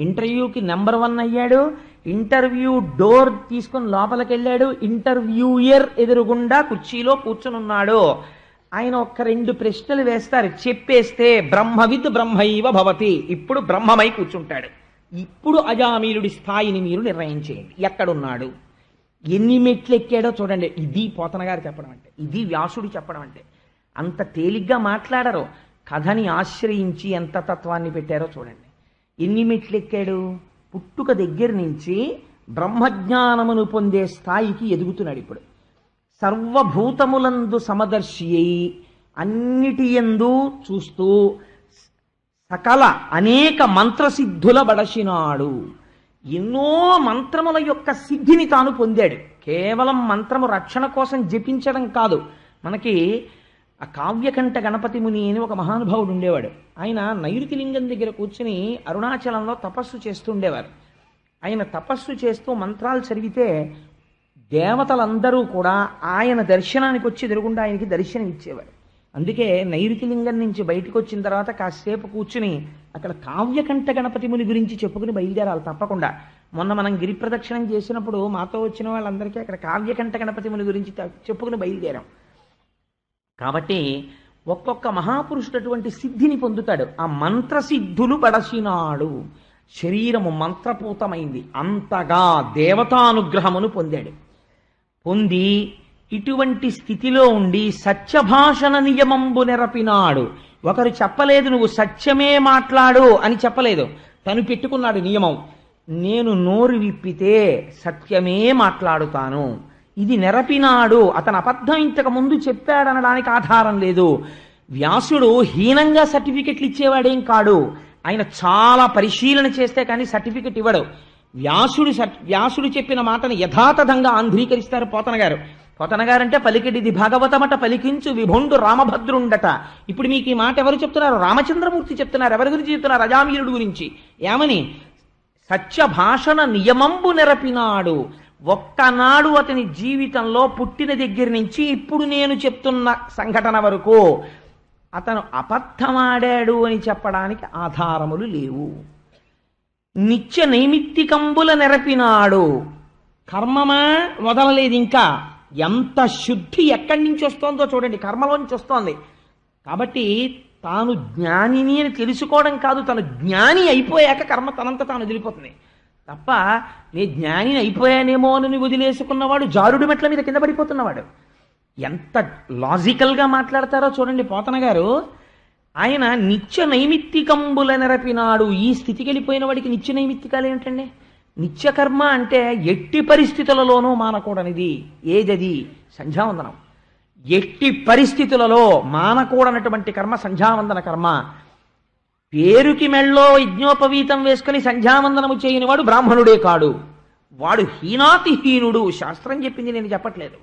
ఇంటర్వ్యూకి నెంబర్ 1 అయ్యాడు, ఇంటర్వ్యూ డోర్ తీసుకుని లోపలికి వెళ్ళాడు, ఇంటర్వ్యూయర్ ఎదురుగుండా కుర్చీలో కూర్చునున్నాడు. ఆయన ఒక్క 2 ప్రశ్నలు వేస్తారు, చెప్పేస్తే బ్రహ్మవిత్ బ్రహ్మైవ భవతి, ఇప్పుడు బ్రహ్మమై కూర్చుంటాడు. ఇప్పుడు అజామీలుడి స్థాయిని మీరు నిర్ణయం చేయండి, ఎక్కడున్నాడు, ఎన్ని మెట్లు ఎక్కాడో చూడండి. ఇది పోతన గారు చెప్పడం అంటే, ఇది వ్యాసుడు చెప్పడం అంటే. అంత తేలిగ్గా మాట్లాడరు, కథని ఆశ్రయించి ఎంత తత్వాన్ని పెట్టారో చూడండి. ఎన్ని మెట్లు ఎక్కాడు? పుట్టుక దగ్గర నుంచి బ్రహ్మజ్ఞానమును పొందే స్థాయికి ఎదుగుతున్నాడు. ఇప్పుడు సర్వభూతములందు సమదర్శి అయి అన్నిటి యందు చూస్తూ సకల అనేక మంత్రసిద్ధుల బడసినాడు. ఎన్నో మంత్రముల యొక్క సిద్ధిని తాను పొందాడు. కేవలం మంత్రము రక్షణ కోసం జపించడం కాదు. మనకి ఆ కావ్యకంఠ గణపతి ముని అని ఒక మహానుభావుడు ఉండేవాడు. ఆయన నైరుతి లింగం దగ్గర కూర్చుని అరుణాచలంలో తపస్సు చేస్తూ ఉండేవారు. ఆయన తపస్సు చేస్తూ మంత్రాలు చదివితే దేవతలందరూ కూడా ఆయన దర్శనానికి వచ్చి ఎదురుగుండా ఆయనకి దర్శనం ఇచ్చేవారు. అందుకే నైరుతి లింగం నుంచి బయటకు వచ్చిన తర్వాత కాసేపు కూర్చుని అక్కడ కావ్యకంఠ గణపతి ముని గురించి చెప్పుకుని బయలుదేరాలి తప్పకుండా. మొన్న మనం గిరి ప్రదక్షిణం చేసినప్పుడు మాతో వచ్చిన వాళ్ళందరికీ అక్కడ కావ్యకంఠ గణపతి ముని గురించి చెప్పుకుని బయలుదేరాం. కాబట్టి ఒక్కొక్క మహాపురుషుడు అటువంటి సిద్ధిని పొందుతాడు. ఆ మంత్రసిద్ధులు బడసినాడు. శరీరము మంత్రపూతమైంది, అంతగా దేవతానుగ్రహమును పొందాడు. పొంది ఇటువంటి స్థితిలో ఉండి సత్యభాషణ నియమంబు నెరపినాడు. ఒకరు చెప్పలేదు నువ్వు సత్యమే మాట్లాడు అని చెప్పలేదు, తను పెట్టుకున్నాడు నియమం. నేను నోరు విప్పితే సత్యమే మాట్లాడుతాను, ఇది నెరపినాడు. అతను అబద్ధం ఇంతకు ముందు చెప్పాడనడానికి ఆధారం లేదు. వ్యాసుడు హీనంగా సర్టిఫికెట్లు ఇచ్చేవాడేం కాడు. ఆయన చాలా పరిశీలన చేస్తే కానీ సర్టిఫికెట్ ఇవ్వడు. వ్యాసుడు చెప్పిన మాటను యథాతథంగా ఆంధ్రీకరిస్తారు పోతన గారు. పోతన గారంటే పలికిడిది భాగవతమట పలికించు విభుండు రామభద్రుండట. ఇప్పుడు మీకు ఈ మాట ఎవరు చెప్తున్నారు? రామచంద్రమూర్తి చెప్తున్నారు. ఎవరి గురించి చెప్తున్నారు? అజామీలుడు గురించి. ఏమని? సత్య భాషణ నియమంబు నెరపినాడు. ఒక్కనాడు అతని జీవితంలో పుట్టిన దగ్గర నుంచి ఇప్పుడు నేను చెప్తున్న సంఘటన వరకు అతను అబద్ధమాడాడు అని చెప్పడానికి ఆధారములు లేవు. నిత్య నైమిత్తికంబుల నెరపినాడు. కర్మమా వదలలేదు ఇంకా. ఎంత శుద్ధి ఎక్కడి నుంచి వస్తోందో చూడండి, కర్మలోంచి వస్తోంది. కాబట్టి తాను జ్ఞానిని అని తెలుసుకోవడం కాదు, తను జ్ఞాని అయిపోయాక కర్మ తనంత తాను వదిలిపోతుంది తప్ప నే జ్ఞానిని అయిపోయానేమో అని వదిలేసుకున్నవాడు జారుడు మెట్ల మీద కింద పడిపోతున్నవాడు. ఎంత లాజికల్గా మాట్లాడతారో చూడండి పోతన గారు. ఆయన నిత్య నైమిత్తికంబుల నెరపినాడు. ఈ స్థితికి వెళ్ళిపోయిన వాడికి నిత్య నైమిత్తికాలు ఏమిటండి? నిత్యకర్మ అంటే ఎట్టి పరిస్థితులలోనూ మానకూడనిది ఏదది? సంధ్యావందనం. ఎట్టి పరిస్థితులలో మానకూడనటువంటి కర్మ సంధ్యావందన కర్మ. పేరుకి మెళ్ళో యజ్ఞోపవీతం వేసుకుని సంధ్యావందనము చేయని వాడు బ్రాహ్మణుడే కాడు, వాడు హీనాతిహీనుడు. శాస్త్రం చెప్పింది, నేను చెప్పట్లేదు.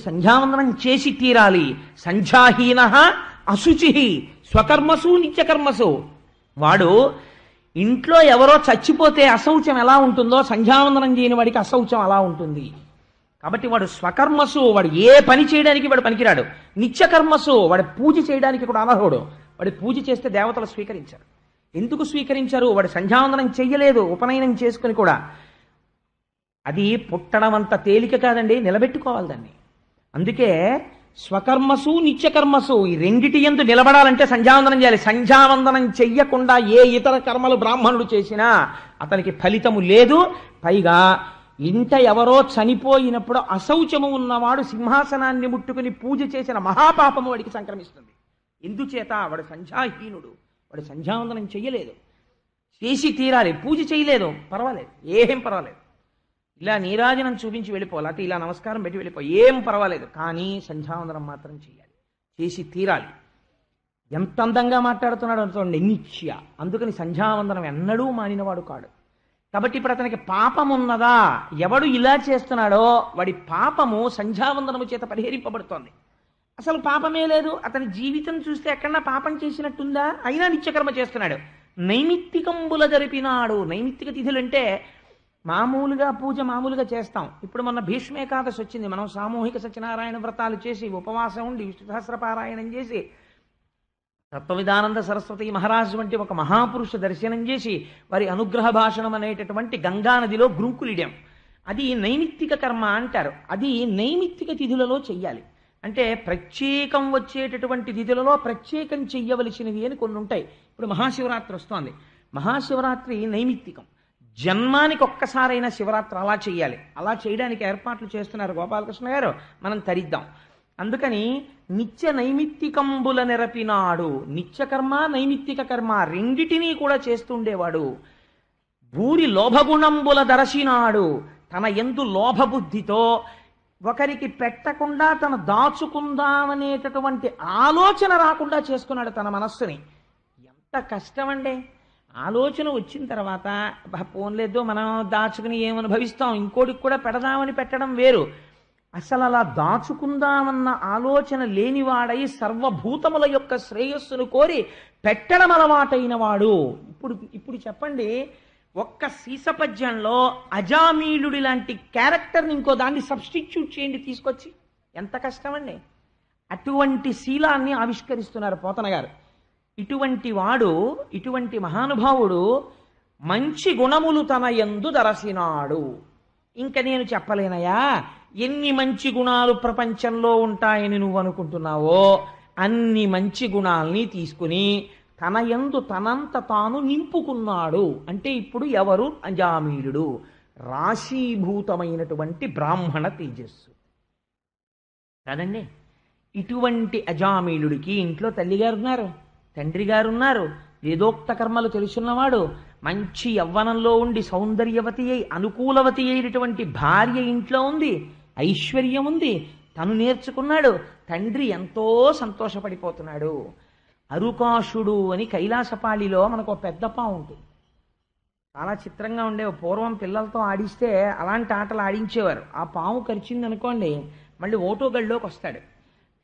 సంధ్యావందనం చేసి తీరాలి. సంధ్యాహీన అశుచి స్వకర్మసు నిత్యకర్మసు. వాడు ఇంట్లో ఎవరో చచ్చిపోతే అశౌచం ఎలా ఉంటుందో సంధ్యావందనం చేయని వాడికి అశౌచం అలా ఉంటుంది. కాబట్టి వాడు స్వకర్మసు, వాడు ఏ పని చేయడానికి వాడు పనికిరాడు. నిత్యకర్మసు, వాడు పూజ చేయడానికి కూడా అనర్హుడు. వాడు పూజ చేస్తే దేవతలు స్వీకరించారు. ఎందుకు స్వీకరించారు? వాడు సంధ్యావందనం చెయ్యలేదు, ఉపనయనం చేసుకుని కూడా. అది పుట్టడం అంత తేలిక కాదండి, నిలబెట్టుకోవాలి దాన్ని. అందుకే స్వకర్మసు నిత్యకర్మసు ఈ రెండిటి యందు నిలబడాలంటే సంధ్యావందనం చేయాలి. సంధ్యావందనం చెయ్యకుండా ఏ ఇతర కర్మలు బ్రాహ్మణుడు చేసినా అతనికి ఫలితము లేదు. పైగా ఇంట ఎవరో చనిపోయినప్పుడు అశౌచము ఉన్నవాడు సింహాసనాన్ని ముట్టుకుని పూజ చేసిన మహాపాపము వాడికి సంక్రమిస్తుంది. ఎందుచేత వాడు సంధ్యాహీనుడు, వాడు సంధ్యావందనం చెయ్యలేదు, చేసి తీరాలి. పూజ చేయలేదు, పర్వాలేదు, ఏం పర్వాలేదు, ఇలా నీరాజనం చూపించి వెళ్ళిపోవాలి, అటు ఇలా నమస్కారం పెట్టి వెళ్ళిపో, ఏం పర్వాలేదు, కానీ సంధ్యావందనం మాత్రం చేయాలి, చేసి తీరాలి. ఎంత అందంగా మాట్లాడుతున్నాడు అనుకోండి, నిత్య. అందుకని సంధ్యావందనం ఎన్నడూ మానినవాడు కాడు. కాబట్టి ఇప్పుడు అతనికి పాపం ఉన్నదా, ఎవడు ఇలా చేస్తున్నాడో వాడి పాపము సంధ్యావందనము చేత పరిహరింపబడుతోంది. అసలు పాపమే లేదు, అతని జీవితం చూస్తే ఎక్కడన్నా పాపం చేసినట్టుందా, అయినా నిత్యకర్మ చేస్తున్నాడు. నైమిత్తికంబుల జరిపినాడు. నైమిత్తిక తిథులు అంటే మామూలుగా పూజ మామూలుగా చేస్తాం. ఇప్పుడు మొన్న భీష్మేకాదశి వచ్చింది, మనం సామూహిక సత్యనారాయణ వ్రతాలు చేసి ఉపవాసం ఉండి విష్ణు సహస్ర పారాయణం చేసి తత్వవిధానంద సరస్వతి మహారాజు వంటి ఒక మహాపురుష దర్శనం చేసి వారి అనుగ్రహ భాషణం అనేటటువంటి గంగానదిలో గ్రుంకులిడాం. అది నైమిత్తిక కర్మ అంటారు. అది నైమిత్తిక తిథులలో చెయ్యాలి. అంటే ప్రత్యేకం వచ్చేటటువంటి తిథులలో ప్రత్యేకం చెయ్యవలసినవి అని కొన్ని ఉంటాయి. ఇప్పుడు మహాశివరాత్రి వస్తోంది, మహాశివరాత్రి నైమిత్తికం. జన్మానికి ఒక్కసారైనా శివరాత్రి అలా చెయ్యాలి. అలా చేయడానికి ఏర్పాట్లు చేస్తున్నారు గోపాలకృష్ణ గారు, మనం తరిద్దాం. అందుకని నిత్య నైమిత్తికంబుల నెరపినాడు. నిత్యకర్మ నైమిత్తిక కర్మ రెండిటినీ కూడా చేస్తుండేవాడు. భూరి లోభగుణంబుల దరసినాడు. తన యందు లోభబుద్ధితో ఒకరికి పెట్టకుండా తను దాచుకుందామనేటటువంటి ఆలోచన రాకుండా చేసుకున్నాడు తన మనస్సుని. ఎంత కష్టమండి. ఆలోచన వచ్చిన తర్వాత పోన్లేదో మనం దాచుకుని ఏమనుభవిస్తాం, ఇంకోటికి కూడా పెడదామని పెట్టడం వేరు. అసలు అలా దాచుకుందామన్న ఆలోచన లేనివాడై సర్వభూతముల యొక్క శ్రేయస్సును కోరి పెట్టడం అలవాటైన వాడు. ఇప్పుడు చెప్పండి, ఒక్క సీసపద్యంలో అజామీలుడి లాంటి క్యారెక్టర్ని ఇంకో దాన్ని సబ్స్టిట్యూట్ చేయండి తీసుకొచ్చి, ఎంత కష్టమండి. అటువంటి శీలాన్ని ఆవిష్కరిస్తున్నారు పోతన గారు. ఇటువంటి వాడు, ఇటువంటి మహానుభావుడు మంచి గుణములు తన యందు దరసినాడు. ఇంక నేను చెప్పలేనయా ఎన్ని మంచి గుణాలు ప్రపంచంలో ఉంటాయని నువ్వు అనుకుంటున్నావో అన్ని మంచి గుణాల్ని తీసుకుని తన యందు తనంత తాను నింపుకున్నాడు. అంటే ఇప్పుడు ఎవరు? అజామీలుడు, రాశీభూతమైనటువంటి బ్రాహ్మణ తేజస్సు కాదండి. ఇటువంటి అజామీలుడికి ఇంట్లో తల్లిగారు ఉన్నారు, తండ్రి గారు ఉన్నారు, వేదోక్త కర్మలు తెలుసున్నవాడు, మంచి యవ్వనంలో ఉండి సౌందర్యవతి అయి అనుకూలవతి అయినటువంటి భార్య ఇంట్లో ఉంది, ఐశ్వర్యం ఉంది, తను నేర్చుకున్నాడు, తండ్రి ఎంతో సంతోషపడిపోతున్నాడు. అరుకాషుడు అని కైలాసపాళిలో మనకు పెద్ద పాము ఉంటుంది, చాలా చిత్రంగా ఉండేవి. పూర్వం పిల్లలతో ఆడిస్తే అలాంటి ఆటలు ఆడించేవారు. ఆ పాము కరిచింది అనుకోండి మళ్ళీ ఓటోగళ్ళలోకి వస్తాడు.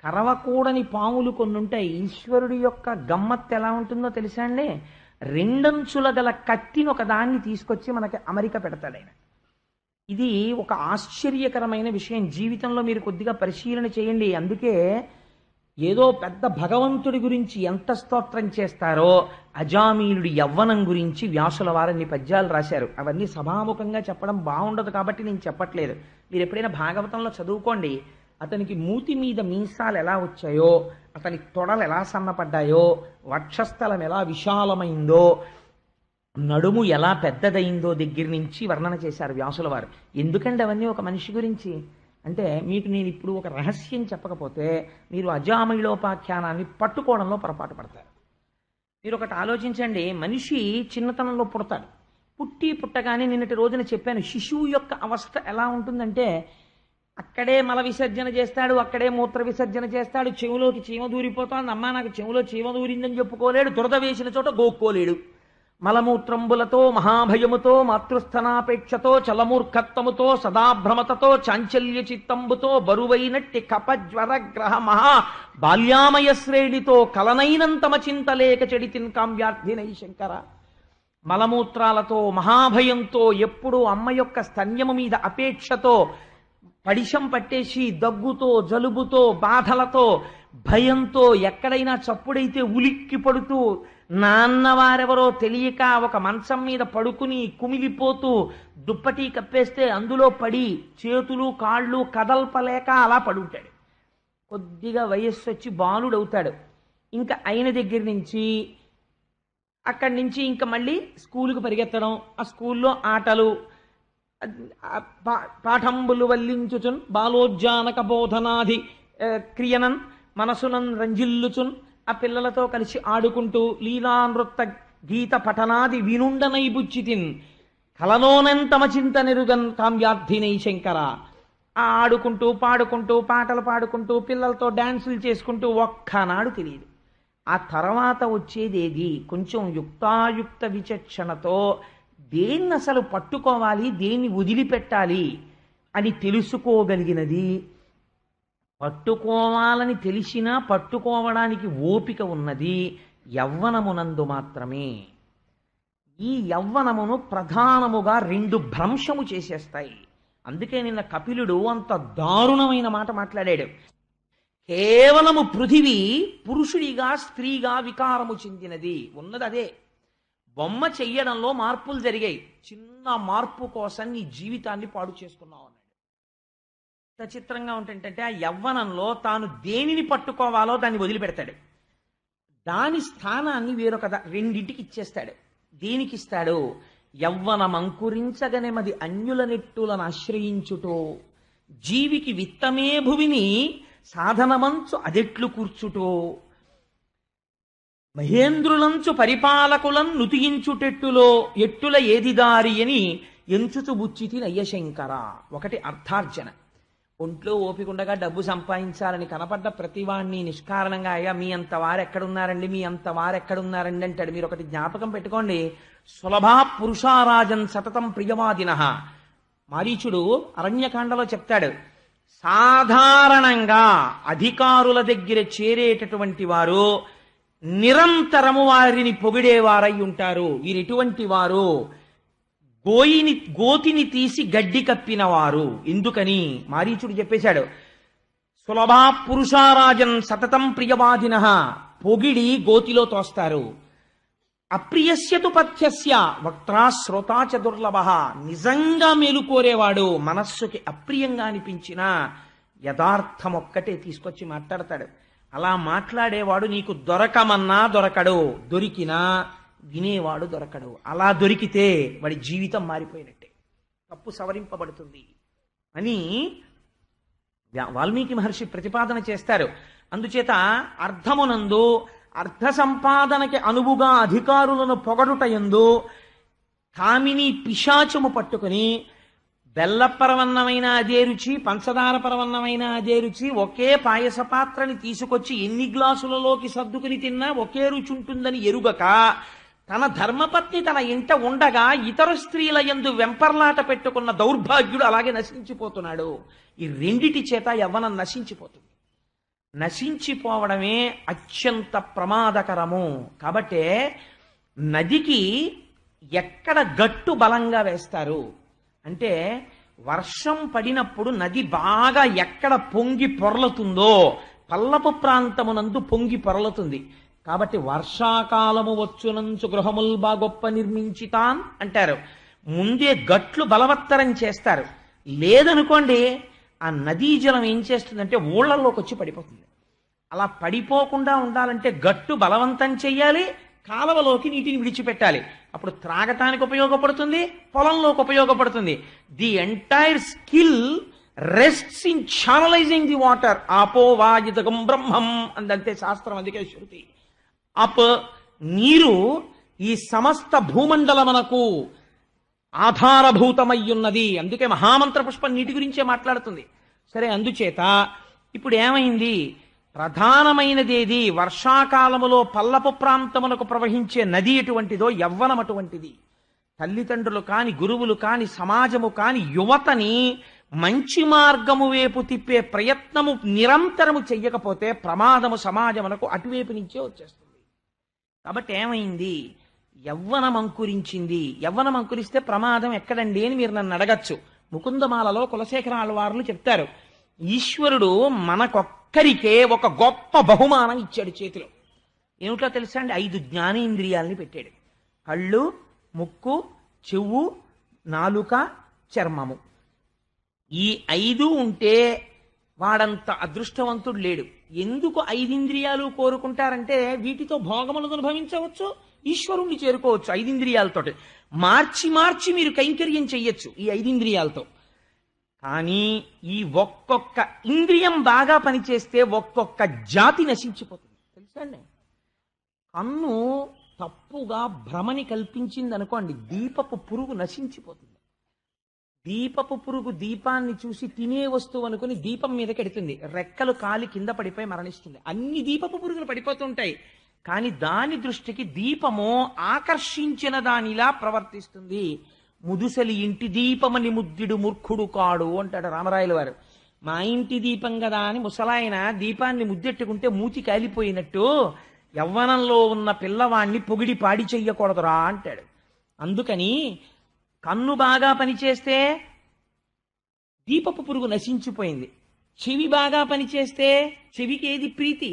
కరవకూడని పాములు కొన్ని ఉంటాయి. ఈశ్వరుడి యొక్క గమ్మత్తు ఎలా ఉంటుందో తెలుసా అండి? రెండంచుల గల కత్తిని ఒక దాన్ని తీసుకొచ్చి మనకి అమరిక పెడతాడు ఆయన. ఇది ఒక ఆశ్చర్యకరమైన విషయం. జీవితంలో మీరు కొద్దిగా పరిశీలన చేయండి. అందుకే ఏదో పెద్ద భగవంతుడి గురించి ఎంత స్తోత్రం చేస్తారో అజామీలుడి యవ్వనం గురించి వ్యాసుల వారన్ని పద్యాలు రాశారు. అవన్నీ సభాముఖంగా చెప్పడం బాగుండదు కాబట్టి నేను చెప్పట్లేదు. మీరు ఎప్పుడైనా భాగవతంలో చదువుకోండి. అతనికి మూతి మీద మీసాలు ఎలా వచ్చాయో, అతని తొడలు ఎలా సన్నపడ్డాయో, వక్షస్థలం ఎలా విశాలమైందో, నడుము ఎలా పెద్దదైందో దగ్గర నుంచి వర్ణన చేశారు వ్యాసుల వారు. ఎందుకంటే అవన్నీ ఒక మనిషి గురించి అంటే మీకు నేను ఇప్పుడు ఒక రహస్యం చెప్పకపోతే మీరు అజామీలోపాఖ్యానాన్ని పట్టుకోవడంలో పొరపాటు పడతారు. మీరు ఒకటి ఆలోచించండి. మనిషి చిన్నతనంలో పుడతాడు. పుట్టగానే నిన్నటి రోజున చెప్పాను, శిశువు యొక్క అవస్థ ఎలా ఉంటుందంటే అక్కడే మల విసర్జన చేస్తాడు, అక్కడే మూత్ర విసర్జన చేస్తాడు, చెవులోకి చీమ దూరిపోతాడు, అమ్మా నాకు చెవులో చీమ దూరిందని చెప్పుకోలేడు, దురద వేసిన చోట గోక్కోలేడు. మలమూత్రంబులతో మహాభయముతో మాతృస్థనాపేక్షతో చలమూర్ఖత్వముతో సదాభ్రమతతో చాంచల్య చిత్తంబుతో బరువైనట్టి కపజ్వర గ్రహ మహా బాల్యామయ శ్రేణితో కలనైనంతమ చింతలేక చెడితిన్ కామ్యార్థినై శంకర. మలమూత్రాలతో మహాభయంతో ఎప్పుడూ అమ్మ యొక్క స్తన్యము మీద అపేక్షతో పడిశం పట్టేసి దగ్గుతో జలుబుతో బాధలతో భయంతో ఎక్కడైనా చప్పుడైతే ఉలిక్కి పడుతూ నాన్నవారెవరో తెలియక ఒక మంచం మీద పడుకుని కుమిలిపోతూ దుప్పటి కప్పేస్తే అందులో పడి చేతులు కాళ్ళు కదల్పలేక అలా పడుంటాడు. కొద్దిగా వయస్సు వచ్చి బాలుడవుతాడు. ఇంకా అయిన దగ్గర నుంచి అక్కడి నుంచి ఇంకా మళ్ళీ స్కూలుకు పరిగెత్తడం, ఆ స్కూల్లో ఆటలు, పాఠంబులు వల్లించుచున్ బాలోజ్జానక బోధనాది క్రియనన్ మనసునన్ రంజిల్లుచున్ ఆ పిల్లలతో కలిసి ఆడుకుంటూ లీలా నృత్త గీత పఠనాది వినుండనై బుచ్చితిన్ కలలోనంతమ చింత నెరుగన్ కామ్యార్థినై శంకర. ఆ ఆడుకుంటూ పాడుకుంటూ పాటలు పాడుకుంటూ పిల్లలతో డాన్సులు చేసుకుంటూ ఒక్కనాడు తెలియదు. ఆ తర్వాత వచ్చేదేది కొంచెం యుక్తాయుక్త విచక్షణతో దేన్ని అసలు పట్టుకోవాలి, దేన్ని వదిలిపెట్టాలి అని తెలుసుకోగలిగినది, పట్టుకోవాలని తెలిసినా పట్టుకోవడానికి ఓపిక ఉన్నది యవ్వనమునందు మాత్రమే. ఈ యవ్వనమును ప్రధానముగా రెండు భ్రంశము చేసేస్తాయి. అందుకే నిన్న కపిలుడు అంత దారుణమైన మాట మాట్లాడాడు. కేవలము పృథివీ పురుషుడిగా స్త్రీగా వికారము చెందినది ఉన్నది అదే. బొమ్మ చెయ్యడంలో మార్పులు జరిగాయి, చిన్న మార్పు కోసం నీ జీవితాన్ని పాడు చేసుకున్నావు అన్నాడు. ఎంత చిత్రంగా ఉంటుందంటే ఆ యవ్వనంలో తాను దేనిని పట్టుకోవాలో దాన్ని వదిలిపెడతాడు, దాని స్థానాన్ని వేరొక రెండింటికి ఇచ్చేస్తాడు. దేనికిస్తాడు? యవ్వనమంకురించగనెమది అన్యుల నెట్టులను ఆశ్రయించుటో, జీవికి విత్తమే భువిని సాధనమంచు అదెట్లు కూర్చుటో, మహేంద్రులంచు పరిపాలకులం నుతియించుటెట్టులో ఎట్టుల ఏది దారి అని ఎంచుచు బుచ్చితి నయ్యశంకర. ఒకటి అర్థార్జన. ఒంట్లో ఓపికండగా డబ్బు సంపాదించాలని కనపడ్డ ప్రతివాణ్ణి నిష్కారణంగా అయ్యా మీ అంత వారెక్కడున్నారండి, మీ అంత వారెక్కడున్నారండి అంటాడు. మీరు ఒకటి జ్ఞాపకం పెట్టుకోండి, సులభా పురుషారాజన్ సతతం ప్రియవాదిన. మారీచుడు అరణ్యకాండలో చెప్తాడు, సాధారణంగా అధికారుల దగ్గర చేరేటటువంటి వారు నిరంతరము వారిని పొగిడేవారై ఉంటారు. వీరెటువంటి వారు గోతిని తీసి గడ్డి కప్పిన వారు. ఎందుకని మారీచుడు చెప్పేశాడు, సులభా పురుషారాజన్ సతతం ప్రియవాదిన, పొగిడి గోతిలో తోస్తారు. అప్రియస్యతు పథ్యస్య వక్త్రా శ్రోతా చ దుర్లభ. నిజంగా మేలుకోరేవాడు మనస్సుకి అప్రియంగా అనిపించిన యథార్థం ఒక్కటే తీసుకొచ్చి మాట్లాడతాడు. అలా మాట్లాడేవాడు నీకు దొరకమన్నా దొరకడు, దొరికినా వినేవాడు దొరకడు. అలా దొరికితే వాడి జీవితం మారిపోయినట్టే, తప్పు సవరింపబడుతుంది అని వాల్మీకి మహర్షి ప్రతిపాదన చేస్తారు. అందుచేత అర్థమునందు అర్థ సంపాదనకి అనువుగా అధికారులను పొగడుటయందు కామిని పిశాచము పట్టుకుని బెల్లపరవన్నమైన అదే రుచి, పంచదార పరవన్నమైన అదే రుచి, ఒకే పాయస పాత్రని తీసుకొచ్చి ఎన్ని గ్లాసులలోకి సర్దుకుని తిన్నా ఒకే రుచి ఉంటుందని ఎరుగక తన ధర్మపత్ని తన ఇంట ఉండగా ఇతర స్త్రీల యందు వెంపర్లాట పెట్టుకున్న దౌర్భాగ్యుడు అలాగే నశించిపోతున్నాడు. ఈ రెండిటి చేత యవ్వనం నశించిపోతుంది. నశించిపోవడమే అత్యంత ప్రమాదకరము. కాబట్టే నదికి ఎక్కడ గట్టు బలంగా వేస్తారు అంటే, వర్షం పడినప్పుడు నది బాగా ఎక్కడ పొంగి పొరలుతుందో పల్లపు ప్రాంతమునందు పొంగి పొరలుతుంది. కాబట్టి వర్షాకాలము వచ్చునంచు గృహముల్ బాగొప్ప నిర్మించితాన్ అంటారు. ముందే గట్లు బలవత్తరం చేస్తారు. లేదనుకోండి ఆ నదీ జలం ఏం చేస్తుందంటే ఊళ్ళల్లోకి వచ్చి పడిపోతుంది. అలా పడిపోకుండా ఉండాలంటే గట్టు బలవంతం చెయ్యాలి, కాలవలోకి నీటిని విడిచిపెట్టాలి. అప్పుడు త్రాగటానికి ఉపయోగపడుతుంది, పొలంలోకి ఉపయోగపడుతుంది. The entire skill rests in channelising the water. ఆపో వాయుదగం బ్రహ్మం అందంతే శాస్త్రం. అందుకే శృతి నీరు ఈ సమస్త భూమండలమునకు ఆధారభూతమయ్యున్నది. అందుకే మహామంత్ర పుష్పం నీటి గురించే మాట్లాడుతుంది. సరే, అందుచేత ఇప్పుడు ఏమైంది? ప్రధానమైనదేది? వర్షాకాలములో పల్లపు ప్రాంతమునకు ప్రవహించే నది ఎటువంటిదో యవ్వనం అటువంటిది. తల్లిదండ్రులు కాని, గురువులు కాని, సమాజము కాని యువతని మంచి మార్గము వైపు తిప్పే ప్రయత్నము నిరంతరము చెయ్యకపోతే ప్రమాదము సమాజమునకు అటువైపు నుంచే వచ్చేస్తుంది. కాబట్టి ఏమైంది? యవ్వనం అంకురించింది. యవ్వనం అంకురిస్తే ప్రమాదం ఎక్కడండి అని మీరు నన్ను అడగచ్చు. ముకుందమాలలో కులశేఖర ఆళ్వార్లు చెప్తారు, ఈశ్వరుడు మనకొక్కరికే ఒక గొప్ప బహుమానం ఇచ్చాడు చేతిలో. ఏమిటో తెలుసా అండి? 5 జ్ఞానేంద్రియాలని పెట్టాడు. కళ్ళు, ముక్కు, చెవు, నాలుక, చర్మము. ఈ 5 ఉంటే వాడంత అదృష్టవంతుడు లేడు. ఎందుకు 5 ఇంద్రియాలు కోరుకుంటారంటే వీటితో భోగములను అనుభవించవచ్చు, ఈశ్వరుణ్ణి చేరుకోవచ్చు 5 ఇంద్రియాలతోటి. మార్చి మార్చి మీరు కైంకర్యం చెయ్యొచ్చు ఈ 5 ఇంద్రియాలతో. కానీ ఈ ఒక్కొక్క ఇంద్రియం బాగా పనిచేస్తే ఒక్కొక్క జాతి నశించిపోతుంది. తెలుసా అండి? కన్ను తప్పుగా భ్రమని కల్పించింది అనుకోండి, దీపపు పురుగు నశించిపోతుంది. దీపపు పురుగు దీపాన్ని చూసి తినే వస్తువు అనుకుని దీపం మీదకి ఎడుతుంది, రెక్కలు కాలి కింద పడిపోయి మరణిస్తుంది. అన్ని దీపపు పురుగులు పడిపోతుంటాయి, కానీ దాని దృష్టికి దీపము ఆకర్షించిన దానిలా ప్రవర్తిస్తుంది. ముదుసలి ఇంటి దీపమని ముద్దుడు మూర్ఖుడు కాడు అంటాడు రామరాయల వారు. మా ఇంటి దీపం కదా అని ముసలాయన దీపాన్ని ముద్దెట్టుకుంటే మూతి కాలిపోయినట్టు యవ్వనంలో ఉన్న పిల్లవాణ్ణి పొగిడి పాడి చెయ్యకూడదురా అంటాడు. అందుకని కన్ను బాగా పనిచేస్తే దీపపు పురుగు నశించిపోయింది. చెవి బాగా పనిచేస్తే చెవికి ఏది ప్రీతి?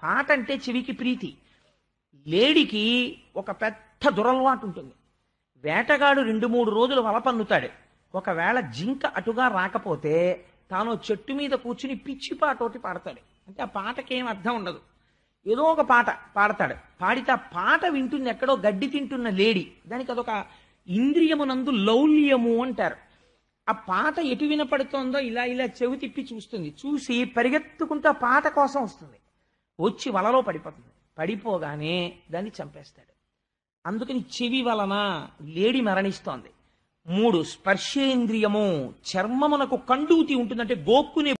పాట అంటే చెవికి ప్రీతి. లేడికి ఒక పెద్ద దురలవాటు ఉంటుంది. వేటగాడు 2-3 రోజులు వల పన్నుతాడు. ఒకవేళ జింక అటుగా రాకపోతే తాను చెట్టు మీద కూర్చుని పిచ్చి పాటోటి పాడతాడు. అంటే ఆ పాటకేం అర్థం ఉండదు, ఏదో ఒక పాట పాడతాడు. పాడితే ఆ పాట వింటుంది ఎక్కడో గడ్డి తింటున్న లేడి. దానికి అదొక ఇంద్రియమునందు లౌల్యము అంటారు. ఆ పాట ఎటు వినపడుతోందో ఇలా ఇలా చెవి తిప్పి చూస్తుంది. చూసి పరిగెత్తుకుంటూ ఆ పాట కోసం వస్తుంది. వచ్చి వలలో పడిపోతుంది. పడిపోగానే దాన్ని చంపేస్తాడు. అందుకని చెవి వలన లేడి మరణిస్తోంది. 3 స్పర్శేంద్రియము, చర్మమునకు కండూతి ఉంటుందంటే గోక్కునే